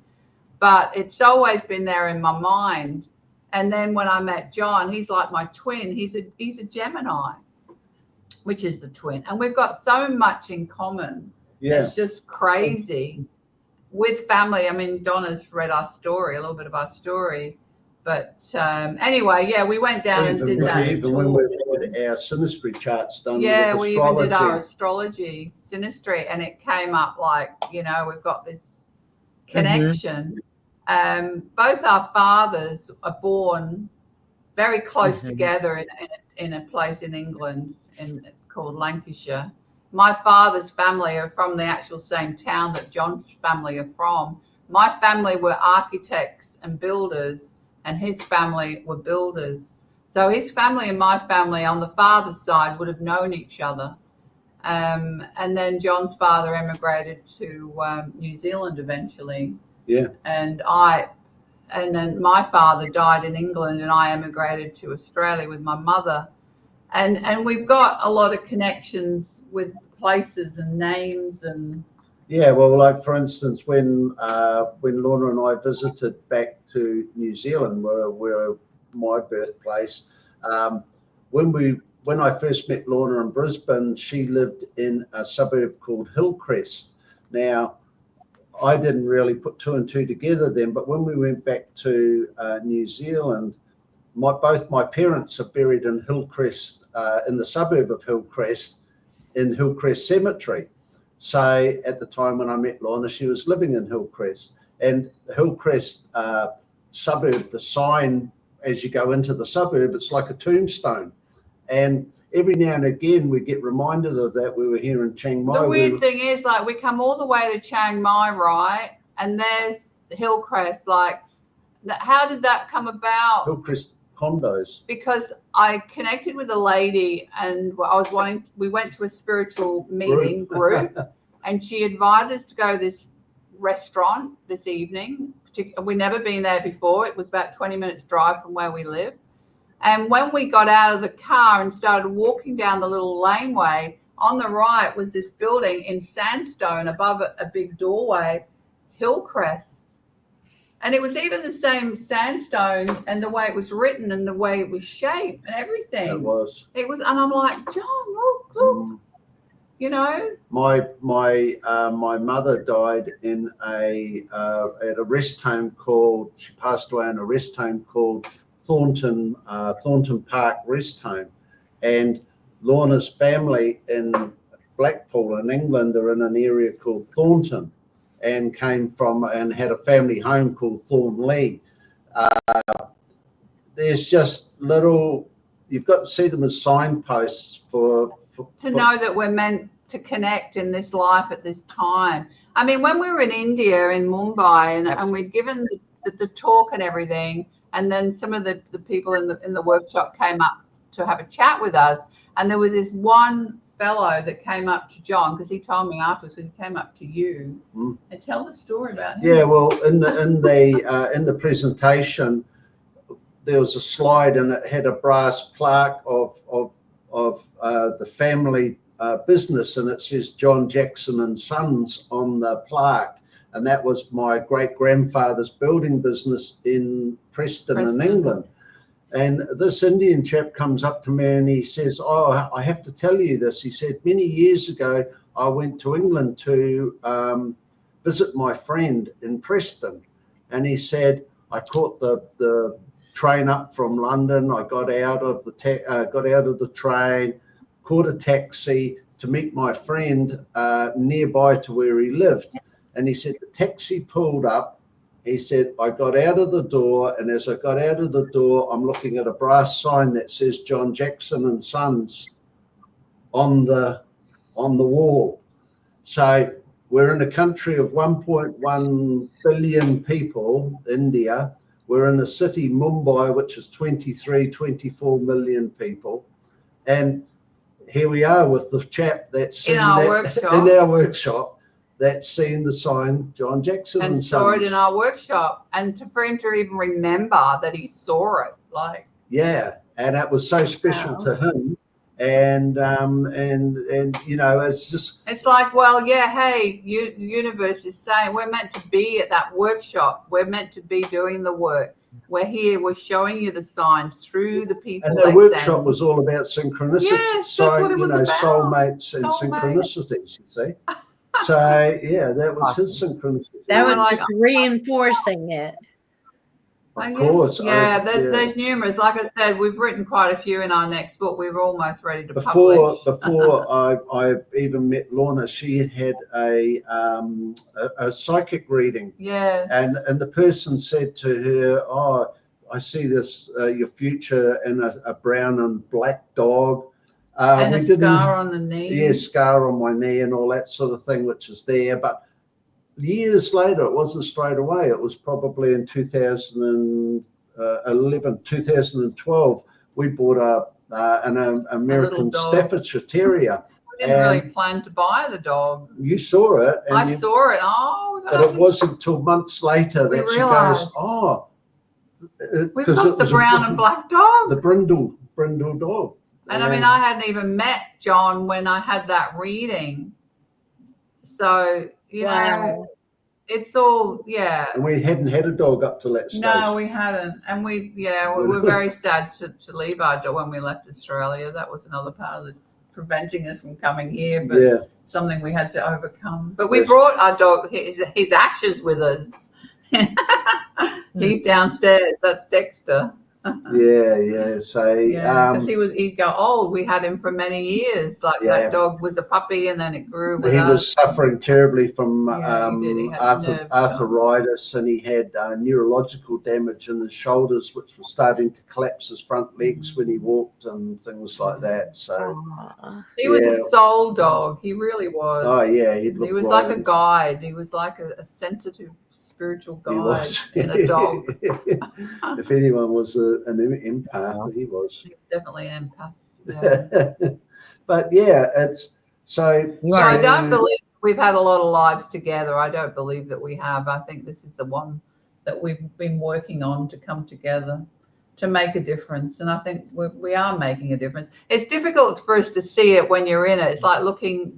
A: But it's always been there in my mind. And then when I met John, he's like my twin. He's a Gemini, which is the twin. And we've got so much in common. It's just crazy. With family, I mean, Donna's read our story, a little bit of our story. But anyway, we went down and did that.
D: Even when we had our synastry charts done.
A: Yeah, we even did our astrology synastry, and it came up like, we've got this connection. Both our fathers are born very close together in a place in England called Lancashire. My father's family are from the actual same town that John's family are from. My family were architects and builders, and his family were builders. So his family and my family on the father's side would have known each other. And then John's father emigrated to New Zealand eventually. And then my father died in England, and I emigrated to Australia with my mother. And we've got a lot of connections with places and names and.
D: Yeah, well, like for instance, when Lorna and I visited back to New Zealand, where my birthplace, when I first met Lorna in Brisbane, she lived in a suburb called Hillcrest. Now, I didn't really put two and two together then, but when we went back to New Zealand, both my parents are buried in Hillcrest, in the suburb of Hillcrest, in Hillcrest Cemetery. So at the time when I met Lorna, she was living in Hillcrest. And Hillcrest suburb, the sign as you go into the suburb, it's like a tombstone. And every now and again we get reminded of that. We were here in Chiang Mai.
A: The weird thing is, like, we come all the way to Chiang Mai, right? And there's Hillcrest. Like, how did that come about?
D: Hillcrest condos.
A: Because I connected with a lady, and we went to a spiritual meeting group, and she invited us to go to this restaurant this evening. We'd never been there before. It was about 20 minutes drive from where we live. And when we got out of the car and started walking down the little laneway, on the right was this building in sandstone above a big doorway, Hillcrest. And it was even the same sandstone, and the way it was written and the way it was shaped and everything.
D: It was,
A: and I'm like, John, look.
D: My mother died in at a rest home called. She passed away in a rest home called Thornton Park Rest Home, and Lorna's family in Blackpool in England are in an area called Thornton, and came from and had a family home called Thornley. There's just little. You've got to see them as signposts for
A: know that we're meant to connect in this life at this time. I mean, when we were in India, in Mumbai, and we'd given the talk and everything, and then some of the people in the workshop came up to have a chat with us, and there was this one fellow that came up to John, because he told me afterwards, he came up to you. And tell the story about him.
D: Yeah, well, in the presentation, there was a slide, and it had a brass plaque of the family business, and it says John Jackson and Sons on the plaque, and that was my great grandfather's building business in Preston in England. And this Indian chap comes up to me and he says, "Oh, I have to tell you this." He said, "Many years ago, I went to England to visit my friend in Preston, and he said, I caught the train up from London. I got out of the train, caught a taxi to meet my friend nearby to where he lived. And he said the taxi pulled up. He said, I got out of the door, and as I got out of the door, I'm looking at a brass sign that says John Jackson and Sons on the wall. So we're in a country of 1.1 billion people, India. We're in a city, Mumbai, which is 24 million people. And here we are with the chap that's
A: in our workshop
D: that's seen the sign John Jackson and
A: saw
D: Sons.
A: it in our workshop, and for him to even remember that he saw it, like,
D: yeah, and it was so special to him. And you know, it's
A: like, well, yeah, hey, the universe is saying we're meant to be at that workshop. We're meant to be doing the work. We're here. We're showing you the signs through the people.
D: And the workshop was all about synchronicity.
A: Yes,
D: so
A: that's what it was about.
D: Soulmates and synchronicities. You see. So yeah, that was his synchronicity.
B: That was like reinforcing it.
D: Of course.
A: Yeah, there's numerous. Like I said, we've written quite a few in our next book. We were almost ready to publish.
D: Before I even met Lorna, she had a psychic reading.
A: Yeah.
D: And the person said to her, "Oh, I see this your future in a brown and black dog."
A: And a scar on the knee.
D: Yeah, scar on my knee and all that sort of thing, which is there. But years later, it wasn't straight away. It was probably in 2011, 2012. We bought an American Staffordshire Terrier.
A: We didn't really plan to buy the dog.
D: You saw it. And
A: I saw it.
D: But it wasn't until months later that she goes, "Oh,
A: we've got the brown and black dog,
D: the brindle dog."
A: And I mean, I hadn't even met John when I had that reading. So, you know, it's all,
D: And we hadn't had a dog up till that stage.
A: No, we hadn't. And we were very sad to leave our dog when we left Australia. That was another part of preventing us from coming here, but something we had to overcome. But we brought our dog, his ashes with us. He's downstairs. That's Dexter.
D: So
A: because he'd go old. We had him for many years. Like that dog was a puppy, and then it grew. He
D: was suffering terribly from arthritis, and he had neurological damage in his shoulders, which was starting to collapse his front legs when he walked and things like that. So
A: he was a soul dog. He really was.
D: Oh yeah,
A: he was like a guide. He was like a sensitive spiritual guide in a dog.
D: If anyone was an empath, he was.
A: He was definitely an empath. Yeah.
D: But it's so.
A: I don't believe we've had a lot of lives together. I don't believe that we have. I think this is the one that we've been working on to come together to make a difference. And I think we are making a difference. It's difficult for us to see it when you're in it. It's like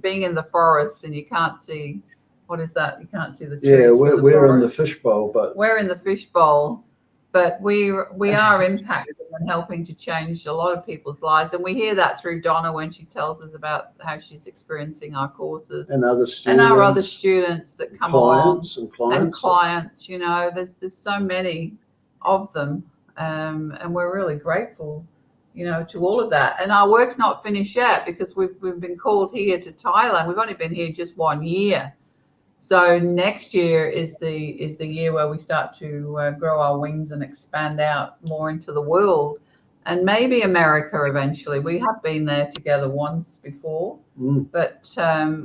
A: being in the forest and you can't see. What is that? You can't see the trees.
D: Yeah, we're in the fishbowl, but
A: we're in the fishbowl, but we are impacted and helping to change a lot of people's lives, and we hear that through Donna when she tells us about how she's experiencing our courses
D: and our other students
A: that come along
D: and
A: clients. You know, there's so many of them, and we're really grateful, you know, to all of that. And our work's not finished yet because we've been called here to Thailand. We've only been here just 1 year. So next year is the year where we start to grow our wings and expand out more into the world, and maybe America eventually. We have been there together once before, but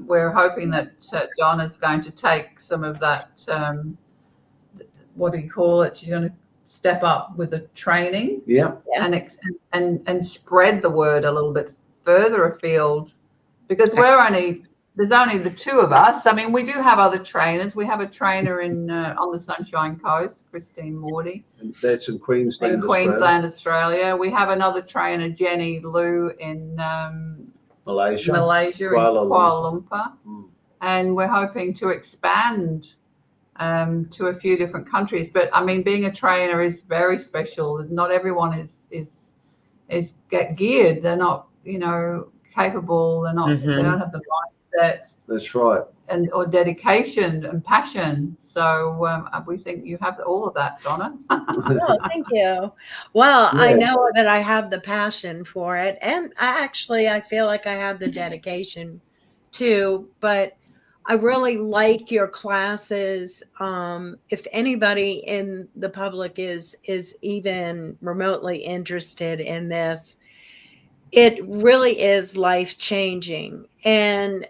A: we're hoping that John is going to take some of that. What do you call it? She's going to step up with the training, and spread the word a little bit further afield, because there's only the two of us. I mean, we do have other trainers. We have a trainer on the Sunshine Coast, Christine Morty.
D: And that's in Queensland,
A: Australia. We have another trainer, Jenny Liu, in Malaysia, Kuala Lumpur. And we're hoping to expand to a few different countries. But I mean, being a trainer is very special. Not everyone is get geared. They're not, you know, capable. They're not. They don't have the that
D: That's right.
A: or dedication and passion. So we think you have all of that, Donna.
B: Oh, thank you. Well,
D: Yeah.
B: I know that I have the passion for it, and I feel like I have the dedication too, but I really like your classes. If anybody in the public is even remotely interested in this, it really is life-changing. And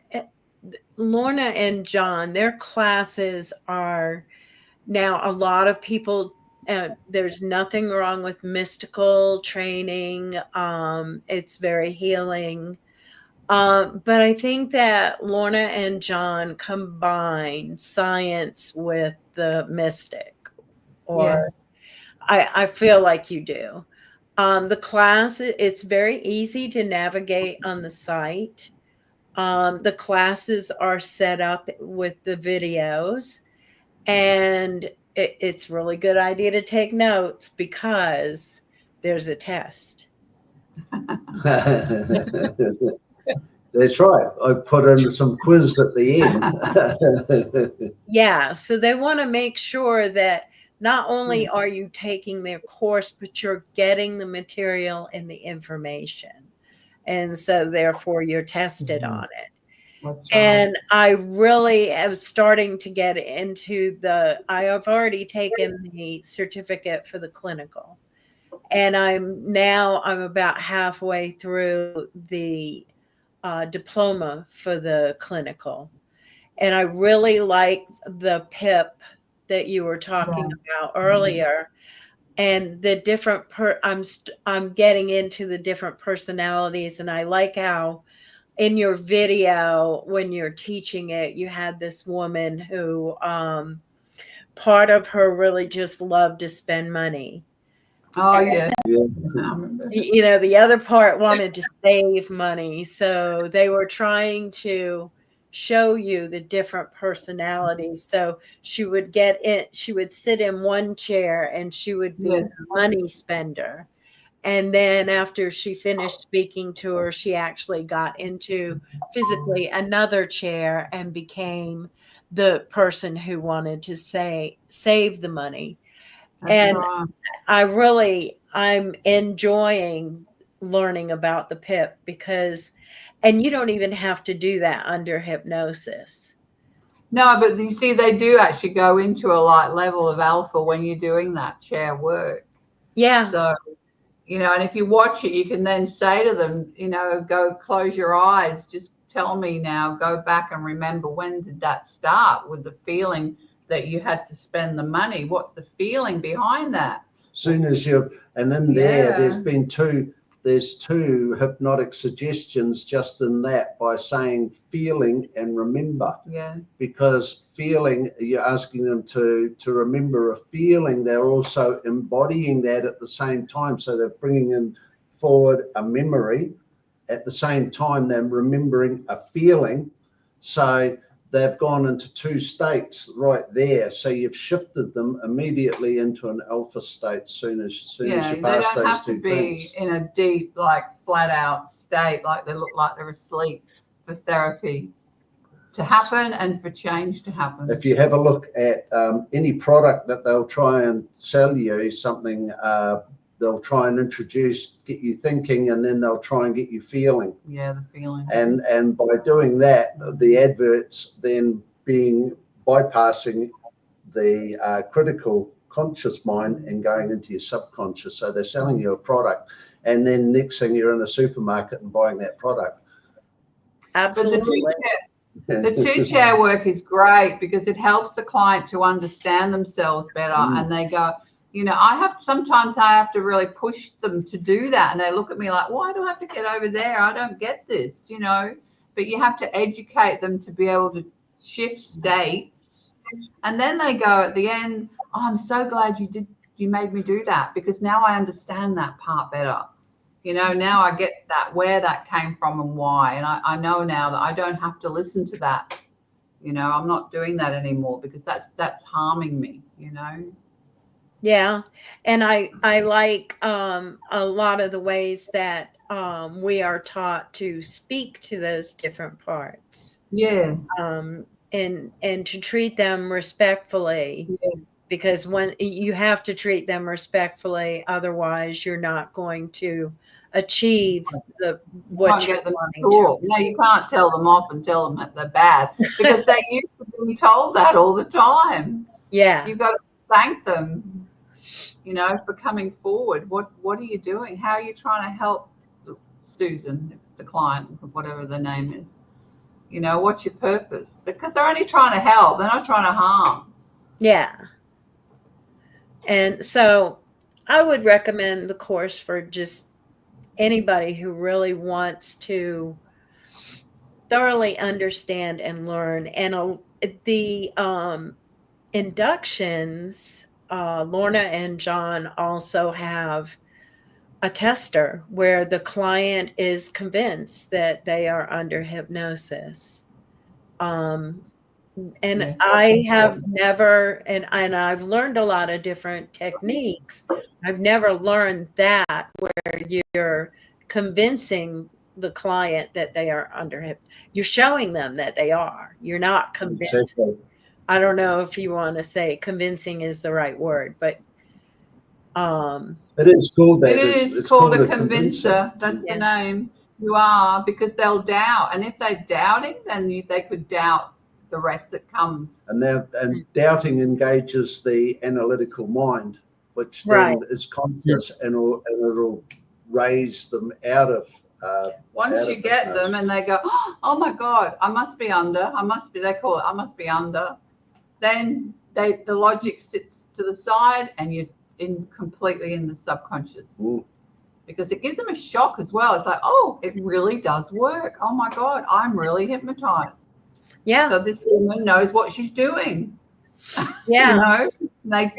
B: Lorna and John, their classes are now a lot of people, there's nothing wrong with mystical training. It's very healing. But I think that Lorna and John combine science with the mystic, or
A: Yes.
B: I feel like you do. The class, it's very easy to navigate on the site. The classes are set up with the videos, and it's really good idea to take notes because there's a test.
D: That's right. I put in some quiz at the end.
B: Yeah, so they want to make sure that not only are you taking their course, but you're getting the material and the information. And so therefore you're tested on it.
A: That's right.
B: And I really am starting to get into I have already taken the certificate for the clinical. And I'm about halfway through the diploma for the clinical. And I really like the PIP that you were talking about earlier, and the different I'm getting into the different personalities, and I like how in your video when you're teaching it, you had this woman who part of her really just loved to spend money.
A: Oh, yeah.
B: You know, the other part wanted to save money. So they were trying to show you the different personalities. So she would sit in one chair and she would be a money spender. And then after she finished speaking to her, she actually got into physically another chair and became the person who wanted to save the money. And I'm enjoying learning about the PIP and you don't even have to do that under hypnosis.
A: No, but you see, they do actually go into a light level of alpha when you're doing that chair work.
B: Yeah.
A: So, and if you watch it, you can then say to them, go close your eyes. Just tell me now, go back and remember, when did that start with the feeling that you had to spend the money? What's the feeling behind that?
D: Soon as there's two hypnotic suggestions just in that, by saying feeling and remember.
A: Yeah.
D: Because feeling, you're asking them to remember a feeling, they're also embodying that at the same time. So they're bringing in forward a memory at the same time they're remembering a feeling. So they've gone into two states right there. So you've shifted them immediately into an alpha state as soon as you pass those 2 things.
A: They don't have to be in a deep, like flat out state, like they look like they're asleep, for therapy to happen and for change to happen.
D: If you have a look at any product that they'll try and sell you something, they'll try and get you thinking, and then they'll try and get you feeling.
A: Yeah, the feeling.
D: And by doing that, the adverts then bypassing the critical conscious mind and going into your subconscious. So they're selling you a product, and then next thing you're in a supermarket and buying that product.
B: Absolutely.
A: But the two-chair work is great because it helps the client to understand themselves better, and they go, sometimes I have to really push them to do that, and they look at me like, why do I have to get over there? I don't get this, but you have to educate them to be able to shift states. And then they go at the end, oh, I'm so glad you made me do that, because now I understand that part better. Now I get where that came from and why. And I know now that I don't have to listen to that. I'm not doing that anymore because that's harming me,
B: Yeah. And I like a lot of the ways that we are taught to speak to those different parts.
A: Yes.
B: And to treat them respectfully,
A: Yes.
B: because when you have to treat them respectfully, otherwise you're not going to achieve what
A: Can't
B: you're
A: get them to
B: wanting to.
A: talk. No, you can't tell them off and tell them that they're bad because they used to be told that all the time.
B: Yeah.
A: You've got to thank them, for coming forward. What are you doing? How are you trying to help Susan, the client, whatever the name is? What's your purpose? Because they're only trying to help. They're not trying to harm.
B: Yeah. And so I would recommend the course for just anybody who really wants to thoroughly understand and learn. And the inductions, Lorna and John also have a tester where the client is convinced that they are under hypnosis. And
A: Yes,
B: I have never, and I've learned a lot of different techniques. I've never learned that where you're convincing the client that they are under hypnosis. You're showing them that they are. You're not convincing.
D: Exactly.
B: I don't know if you want to say convincing is the right word, but
D: It is called that.
A: it is
D: It's
A: called a
D: convincer.
A: convincer. That's the name. You are, because they'll doubt, and if they're doubting, then they could doubt the rest that comes.
D: And doubting engages the analytical mind, which
B: Right.
D: then is conscious, and it'll raise them out of.
A: Once you get them and they go, oh my God, I must be under. They call it, I must be under. Then the logic sits to the side and you're completely in the subconscious.
D: Ooh.
A: Because it gives them a shock as well. It's like, oh, it really does work. Oh my God, I'm really hypnotized.
B: Yeah.
A: So this woman knows what she's doing.
B: Yeah.
A: You have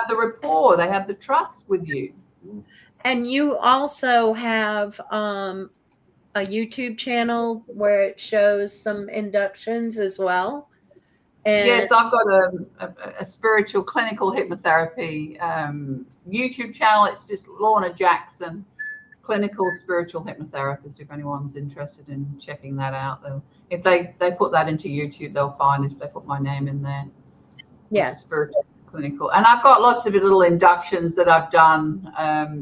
A: the rapport, they have the trust with you.
B: And you also have a YouTube channel where it shows some inductions as well. And
A: yes, I've got a spiritual clinical hypnotherapy YouTube channel. It's just Lorna Jackson, clinical spiritual hypnotherapist. If anyone's interested in checking that out, if they put that into YouTube, they'll find if they put my name in there.
B: yes,
A: Spiritual clinical. And I've got lots of little inductions that I've done,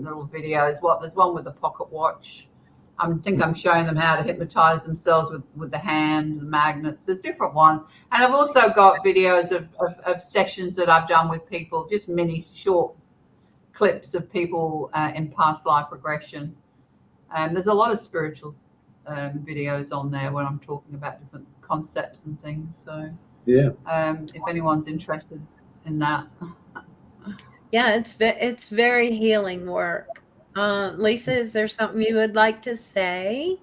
A: little videos. There's one with a pocket watch. I think I'm showing them how to hypnotize themselves with the hand, the magnets. There's different ones. And I've also got videos of sessions that I've done with people, just mini short clips of people in past life regression. There's a lot of spiritual videos on there when I'm talking about different concepts and things. So
D: yeah,
A: if anyone's interested in that.
B: Yeah, it's very healing work. Lisa, is there something you would like to say?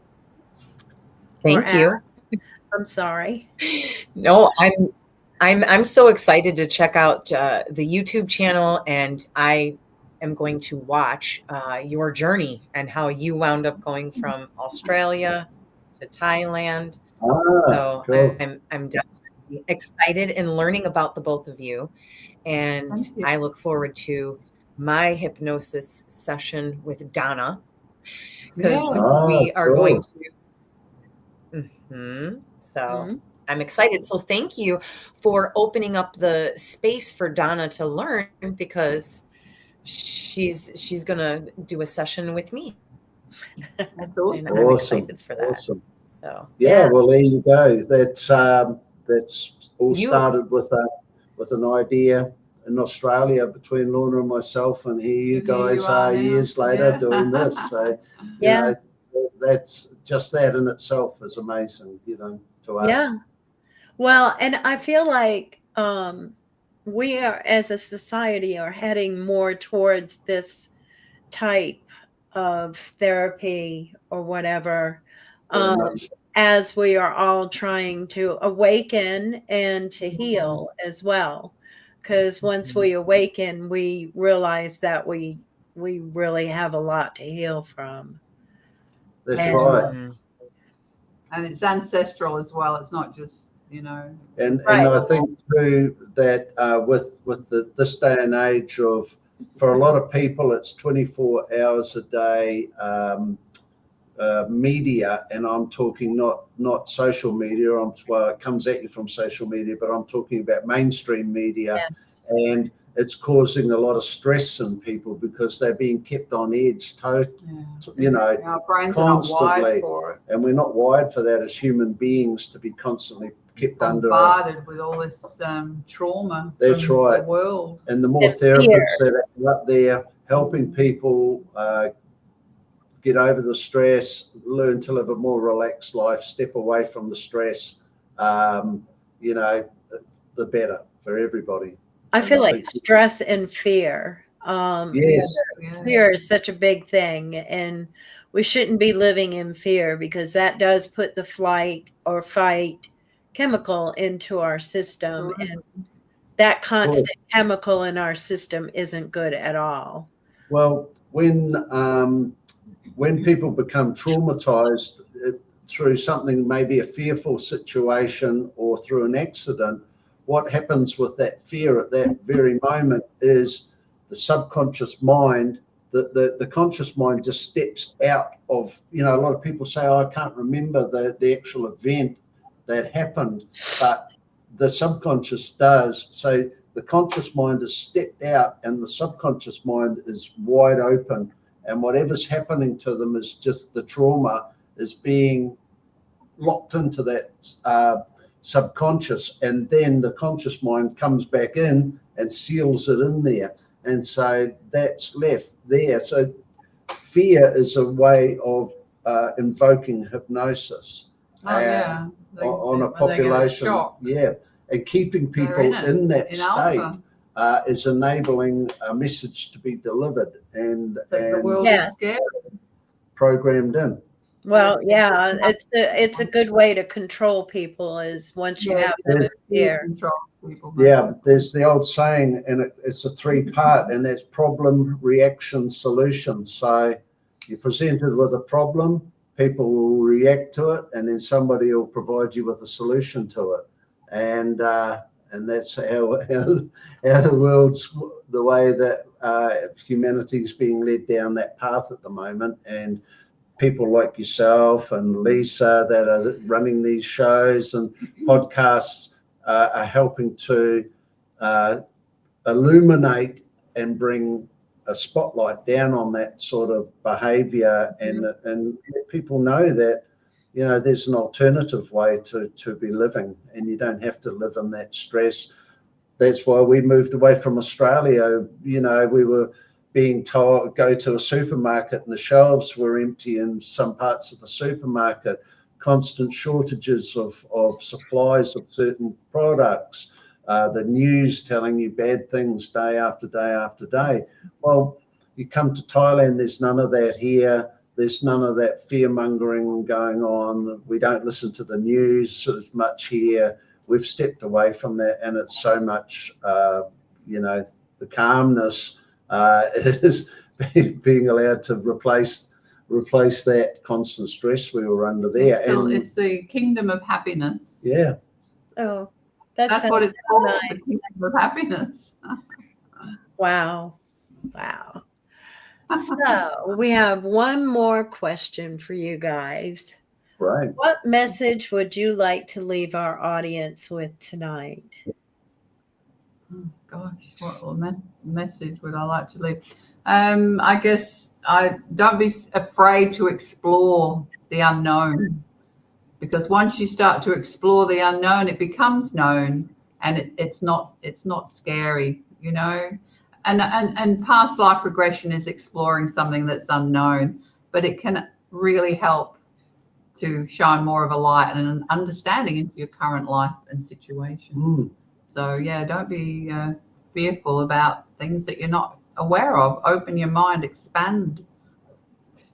F: Thank you.
B: I'm sorry.
F: No, I'm so excited to check out the YouTube channel, and I am going to watch your journey and how you wound up going from Australia to Thailand. So
D: cool.
F: I'm definitely excited in learning about the both of you, and I look forward to my hypnosis session with Donna, because we are going to. So I'm excited. So thank you for opening up the space for Donna to learn, because she's gonna do a session with me.
A: That's awesome.
F: And I'm excited for that.
D: Awesome.
F: So
D: well, there you go. That's all started with an idea in Australia between Lorna and myself, and here you guys are years later doing this. So you know, that's just that in itself is amazing, to us.
B: Yeah. Well, and I feel like we are, as a society, are heading more towards this type of therapy or whatever, as we are all trying to awaken and to heal as well. Because once we awaken, we realize that we really have a lot to heal from.
D: That's right.
A: And it's ancestral as well. It's not just you know.
D: And
F: Right.
D: I think too that with this day and age of, for a lot of people, it's 24 hours a day media, and I'm talking not social media. Well, it comes at you from social media, but I'm talking about mainstream media,
F: Yes.
D: and it's causing a lot of stress in people because they're being kept on edge, you know,
A: Our brains are not
D: constantly.
A: wired for it.
D: And we're not wired for that as human beings, to be constantly kept under
A: bombarded with all this trauma.
D: That's
A: from
D: right.
A: the world.
D: And the more therapists that are up there helping people get over the stress, learn to live a more relaxed life, step away from the stress, you know, the better for everybody.
B: I feel like stress and fear.
D: Yes.
B: Fear is such a big thing, and we shouldn't be living in fear, because that does put the flight or fight chemical into our system, and that constant chemical in our system isn't good at all.
D: Well, when people become traumatized through something, maybe a fearful situation or through an accident, what happens with that fear at that very moment is the subconscious mind, the conscious mind just steps out of, you know, a lot of people say, oh, I can't remember the actual event that happened, but the subconscious does. So the conscious mind has stepped out and the subconscious mind is wide open, and whatever's happening to them is just the trauma is being locked into that subconscious, and then the conscious mind comes back in and seals it in there, and so that's left there. So fear is a way of invoking hypnosis on a population, and keeping people in that state is enabling a message to be delivered and
A: the world is scary.
D: Programmed in.
B: Well, yeah, it's a good way to control people, is once you have them in fear.
D: Yeah, there's the old saying, and it's a 3-part, and that's problem, reaction, solution. So you're presented with a problem, people will react to it, and then somebody will provide you with a solution to it. And that's how the world's, the way that humanity's being led down that path at the moment. And people like yourself and Lisa that are running these shows and podcasts are helping to illuminate and bring a spotlight down on that sort of behavior, and let people know that, you know, there's an alternative way to be living, and you don't have to live in that stress. That's why we moved away from Australia. You know, we were being told go to a supermarket and the shelves were empty in some parts of the supermarket, constant shortages of supplies of certain products, the news telling you bad things day after day after day. Well, you come to Thailand, there's none of that here. There's none of that fear-mongering going on. We don't listen to the news as much here. We've stepped away from that, and it's so much, you know, the calmness is being allowed to replace that constant stress we were under there.
A: It's the kingdom of happiness.
D: Yeah.
B: Oh,
A: that's what it's called,
B: nice.
A: the kingdom of happiness.
B: Wow. So we have one more question for you guys.
D: Right.
B: What message would you like to leave our audience with tonight?
A: Oh, gosh, what message would I like to leave? I guess don't be afraid to explore the unknown, because once you start to explore the unknown, it becomes known, and it's not scary, you know. And past life regression is exploring something that's unknown, but it can really help to shine more of a light and an understanding into your current life and situation. So yeah, don't be fearful about things that you're not aware of. Open your mind, expand.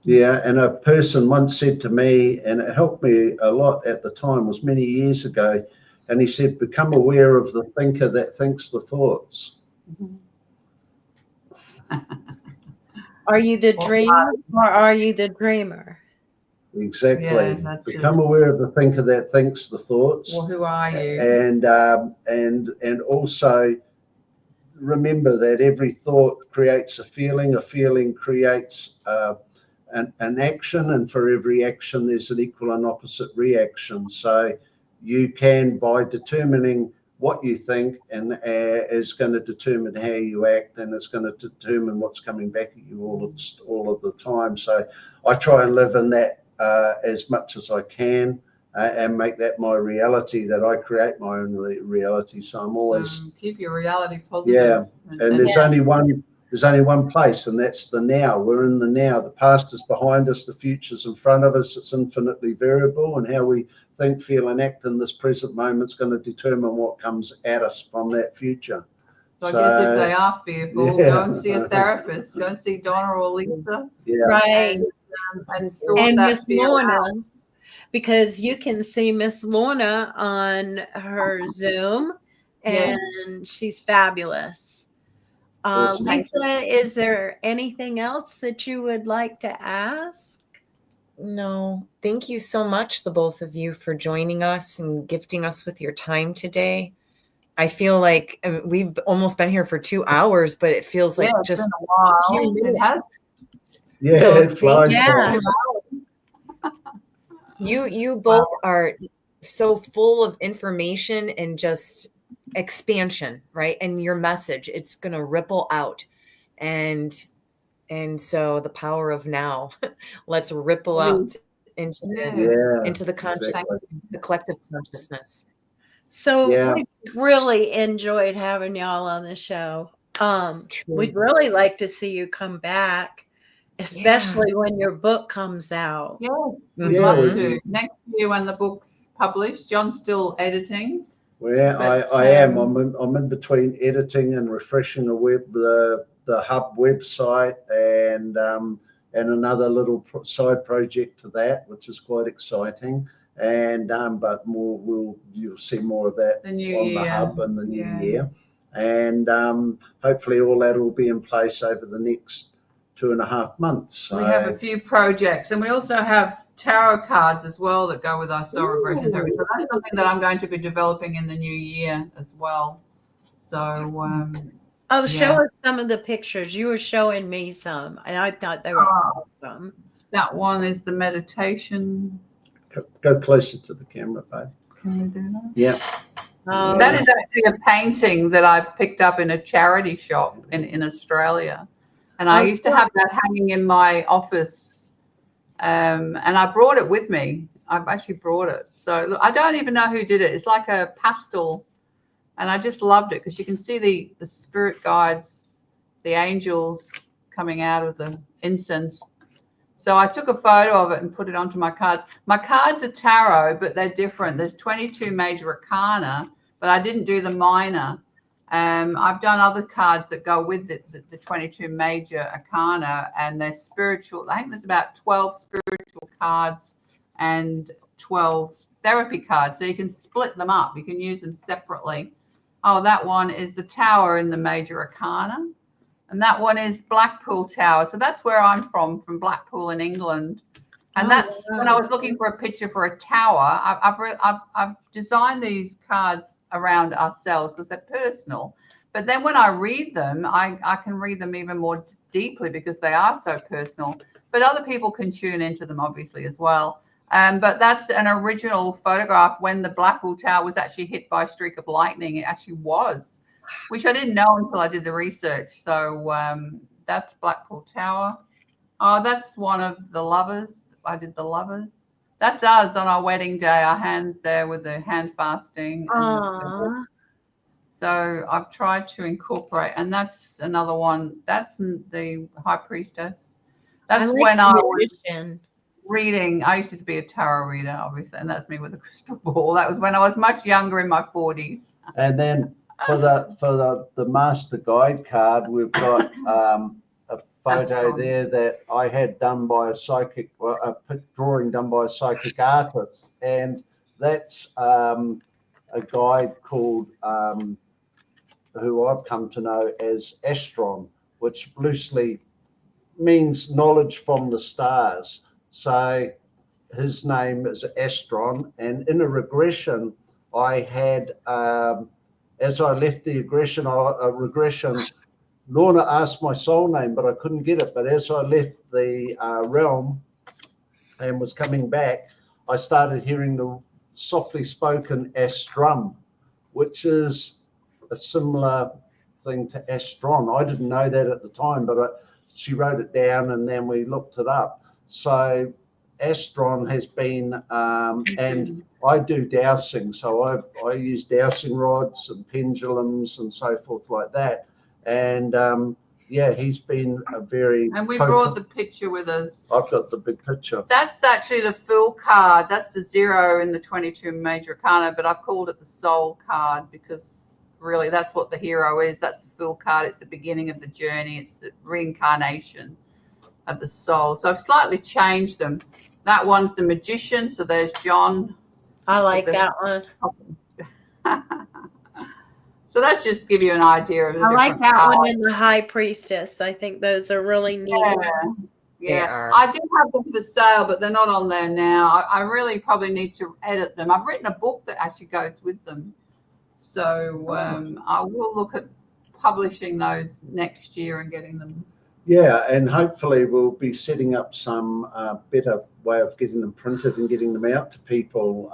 D: Yeah, and a person once said to me, and it helped me a lot at the time, was many years ago, and he said, become aware of the thinker that thinks the thoughts.
B: Are you the dreamer or are you the dreamer?
D: Exactly.
A: Yeah,
D: Become aware of the thinker that thinks the thoughts.
A: Well, who are you?
D: And also remember that every thought creates a feeling creates an action, and for every action there's an equal and opposite reaction. So you can, by determining what you think, and is going to determine how you act, and it's going to determine what's coming back at you all of the time. So I try and live in that as much as I can, and make that my reality, that I create my own reality. So I'm always
A: keep your reality positive.
D: Yeah, and there's only one place, and that's the now. We're in the now. The past is behind us, the future's in front of us. It's infinitely variable, and how we think, feel, and act in this present moment is going to determine what comes at us from that future.
A: So I guess if they are fearful, go and see a therapist. Go and see Donna or Lisa.
D: Yeah.
B: Right.
A: And sort that
B: Miss
A: fear
B: Lorna,
A: out.
B: because you can see Miss Lorna on her Zoom, and she's fabulous.
D: Awesome.
B: Lisa, is there anything else that you would like to ask?
F: No, thank you so much, the both of you, for joining us and gifting us with your time today. I feel like we've almost been here for 2 hours, but it feels like just
A: been a while.
F: a few minutes.
A: It has.
D: Yeah,
F: So
D: it flies
B: yeah.
D: by.
F: You both are so full of information and just expansion, right? And your message, it's going to ripple out. And so the power of now, let's ripple out into the consciousness, the collective consciousness.
B: So we really enjoyed having y'all on the show. We'd really like to see you come back, especially when your book comes out.
A: Yeah, we'd love to. Next year when the book's published, John's still editing.
D: Well, I am. I'm in between editing and refreshing the Hub website, and another little side project to that, which is quite exciting. And but you'll see more of that on the Hub in the new year, and hopefully all that will be in place over the next 2.5 months. So
A: we have a few projects, and we also have tarot cards as well that go with our Soul Regression Therapy. So that's something that I'm going to be developing in the new year as well. So
B: show us some of the pictures. You were showing me some, and I thought they were awesome.
A: That one is the meditation.
D: Go closer to the camera, babe.
A: Can you do that?
D: Yeah.
A: That is actually a painting that I picked up in a charity shop in Australia. And I used to have that hanging in my office. And I brought it with me. I've actually brought it. So look, I don't even know who did it. It's like a pastel. And I just loved it because you can see the spirit guides, the angels coming out of the incense. So I took a photo of it and put it onto my cards. My cards are tarot, but they're different. There's 22 major arcana, but I didn't do the minor. I've done other cards that go with it, the 22 major arcana, and they're spiritual. I think there's about 12 spiritual cards and 12 therapy cards. So you can split them up. You can use them separately. Oh, that one is the Tower in the major arcana. And that one is Blackpool Tower. So that's where I'm from Blackpool in England. And that's when I was looking for a picture for a tower. I've designed these cards around ourselves because they're personal. But then when I read them, I can read them even more deeply because they are so personal. But other people can tune into them, obviously, as well. But that's an original photograph when the Blackpool Tower was actually hit by a streak of lightning. It actually was, which I didn't know until I did the research. So that's Blackpool Tower. Oh, that's one of the lovers. I did the lovers. That's us on our wedding day, our hands there with the hand fasting. So I've tried to incorporate, and that's another one. That's the High Priestess. That's when I was reading. I used to be a tarot reader, obviously, and that's me with a crystal ball. That was when I was much younger, in my 40s.
D: And then for the Master Guide card, we've got a photo there that I had done by a drawing done by a psychic artist, and that's a guide called who I've come to know as Astron, which loosely means knowledge from the stars. So his name is Astron, and in a regression, I had, as I left the regression, Lorna asked my soul name, but I couldn't get it. But as I left the realm and was coming back, I started hearing the softly spoken Astrum, which is a similar thing to Astron. I didn't know that at the time, but she wrote it down, and then we looked it up. So Astron has been, and I do dowsing, so I use dowsing rods and pendulums and so forth like that. And yeah, he's been a very...
A: And we brought the picture with us.
D: I've got the big picture.
A: That's actually the Fool card. That's the 0 in the 22 major arcana, but I've called it the Soul card because really that's what the hero is. That's the Fool card. It's the beginning of the journey. It's the reincarnation of the soul. So I've slightly changed them. That one's the Magician. So there's John.
B: I like that one.
A: So that's just to give you an idea of the
B: I like that
A: cards.
B: one and the High Priestess. I think those are really neat.
A: Yeah. I do have them for sale, but they're not on there now. I really probably need to edit them. I've written a book that actually goes with them. So I will look at publishing those next year and getting them.
D: Yeah, and hopefully we'll be setting up some better way of getting them printed and getting them out to people.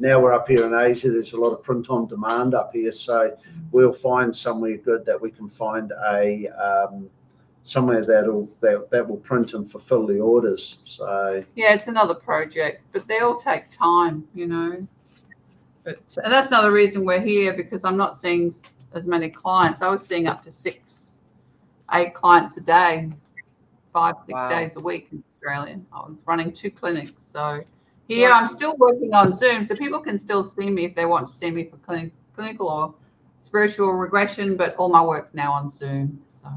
D: Now we're up here in Asia, there's a lot of print on demand up here, so we'll find somewhere good that we can find a somewhere that will print and fulfill the orders. So
A: yeah, it's another project, but they all take time, you know. But and that's another reason we're here, because I'm not seeing as many clients. I was seeing up to 6, 8 clients a day, 5, 6 days a week in Australia. I was running 2 clinics, so. Here, I'm still working on Zoom, so people can still see me if they want to see me for clinical or spiritual regression, but all my work's now on Zoom. So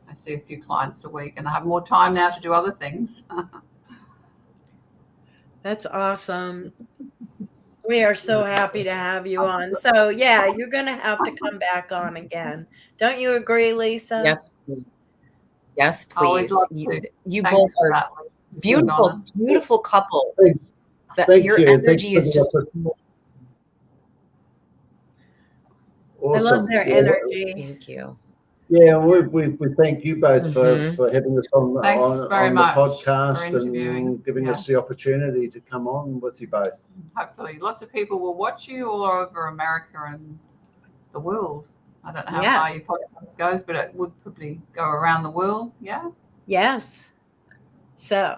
A: I see a few clients a week, and I have more time now to do other things.
B: That's awesome. We are so happy to have you on. So, yeah, you're going to have to come back on again. Don't you agree, Lisa?
F: Yes, please. Yes, please. You
A: Thanks
F: both
A: for
F: are
A: that.
F: beautiful couple.
D: Thank
F: your
D: you.
F: energy is just...
D: Awesome.
B: I love their energy.
F: Thank you.
D: Yeah, we thank you both for having us on the podcast and giving us the opportunity to come on with you both.
A: Hopefully lots of people will watch you all over America and the world. I don't know how far your podcast goes, but it would probably go around the world. Yeah.
B: Yes. So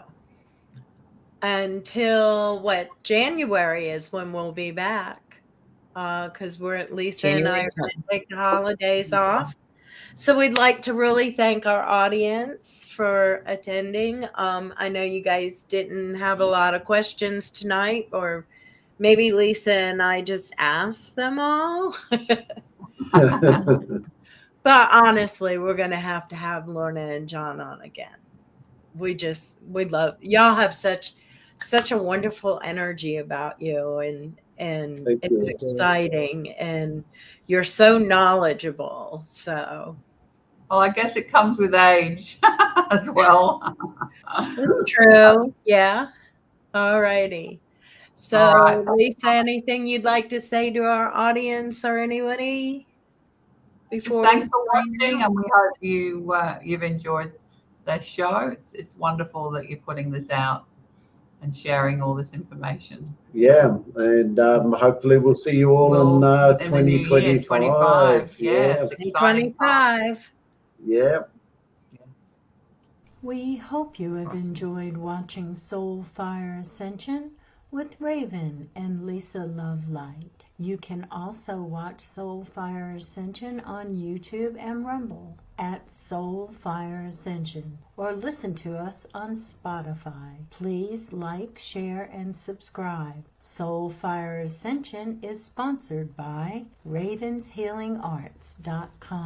B: until January is when we'll be back, because we're at Lisa and I are going to take the holidays off. So we'd like to really thank our audience for attending. I know you guys didn't have a lot of questions tonight, or maybe Lisa and I just asked them all. But honestly, we're going to have Lorna and John on again. We love y'all. Have such a wonderful energy about you, and it's exciting, and you're so knowledgeable. So,
A: well, I guess it comes with age as well.
B: That's true. Yeah. All righty. So, Lisa, anything you'd like to say to our audience or anybody before?
A: Thanks for watching, and we hope you've enjoyed the show. It's wonderful that you're putting this out and sharing all this information.
D: Yeah, and hopefully we'll see you all in 2025.
A: Yeah,
B: 2025.
D: Yeah.
C: We hope you have enjoyed watching Soul Fire Ascension with Raven and Lisa Lovelight. You can also watch Soul Fire Ascension on YouTube and Rumble at Soul Fire Ascension, or listen to us on Spotify. Please like, share, and subscribe. Soul Fire Ascension is sponsored by RavensHealingarts.com.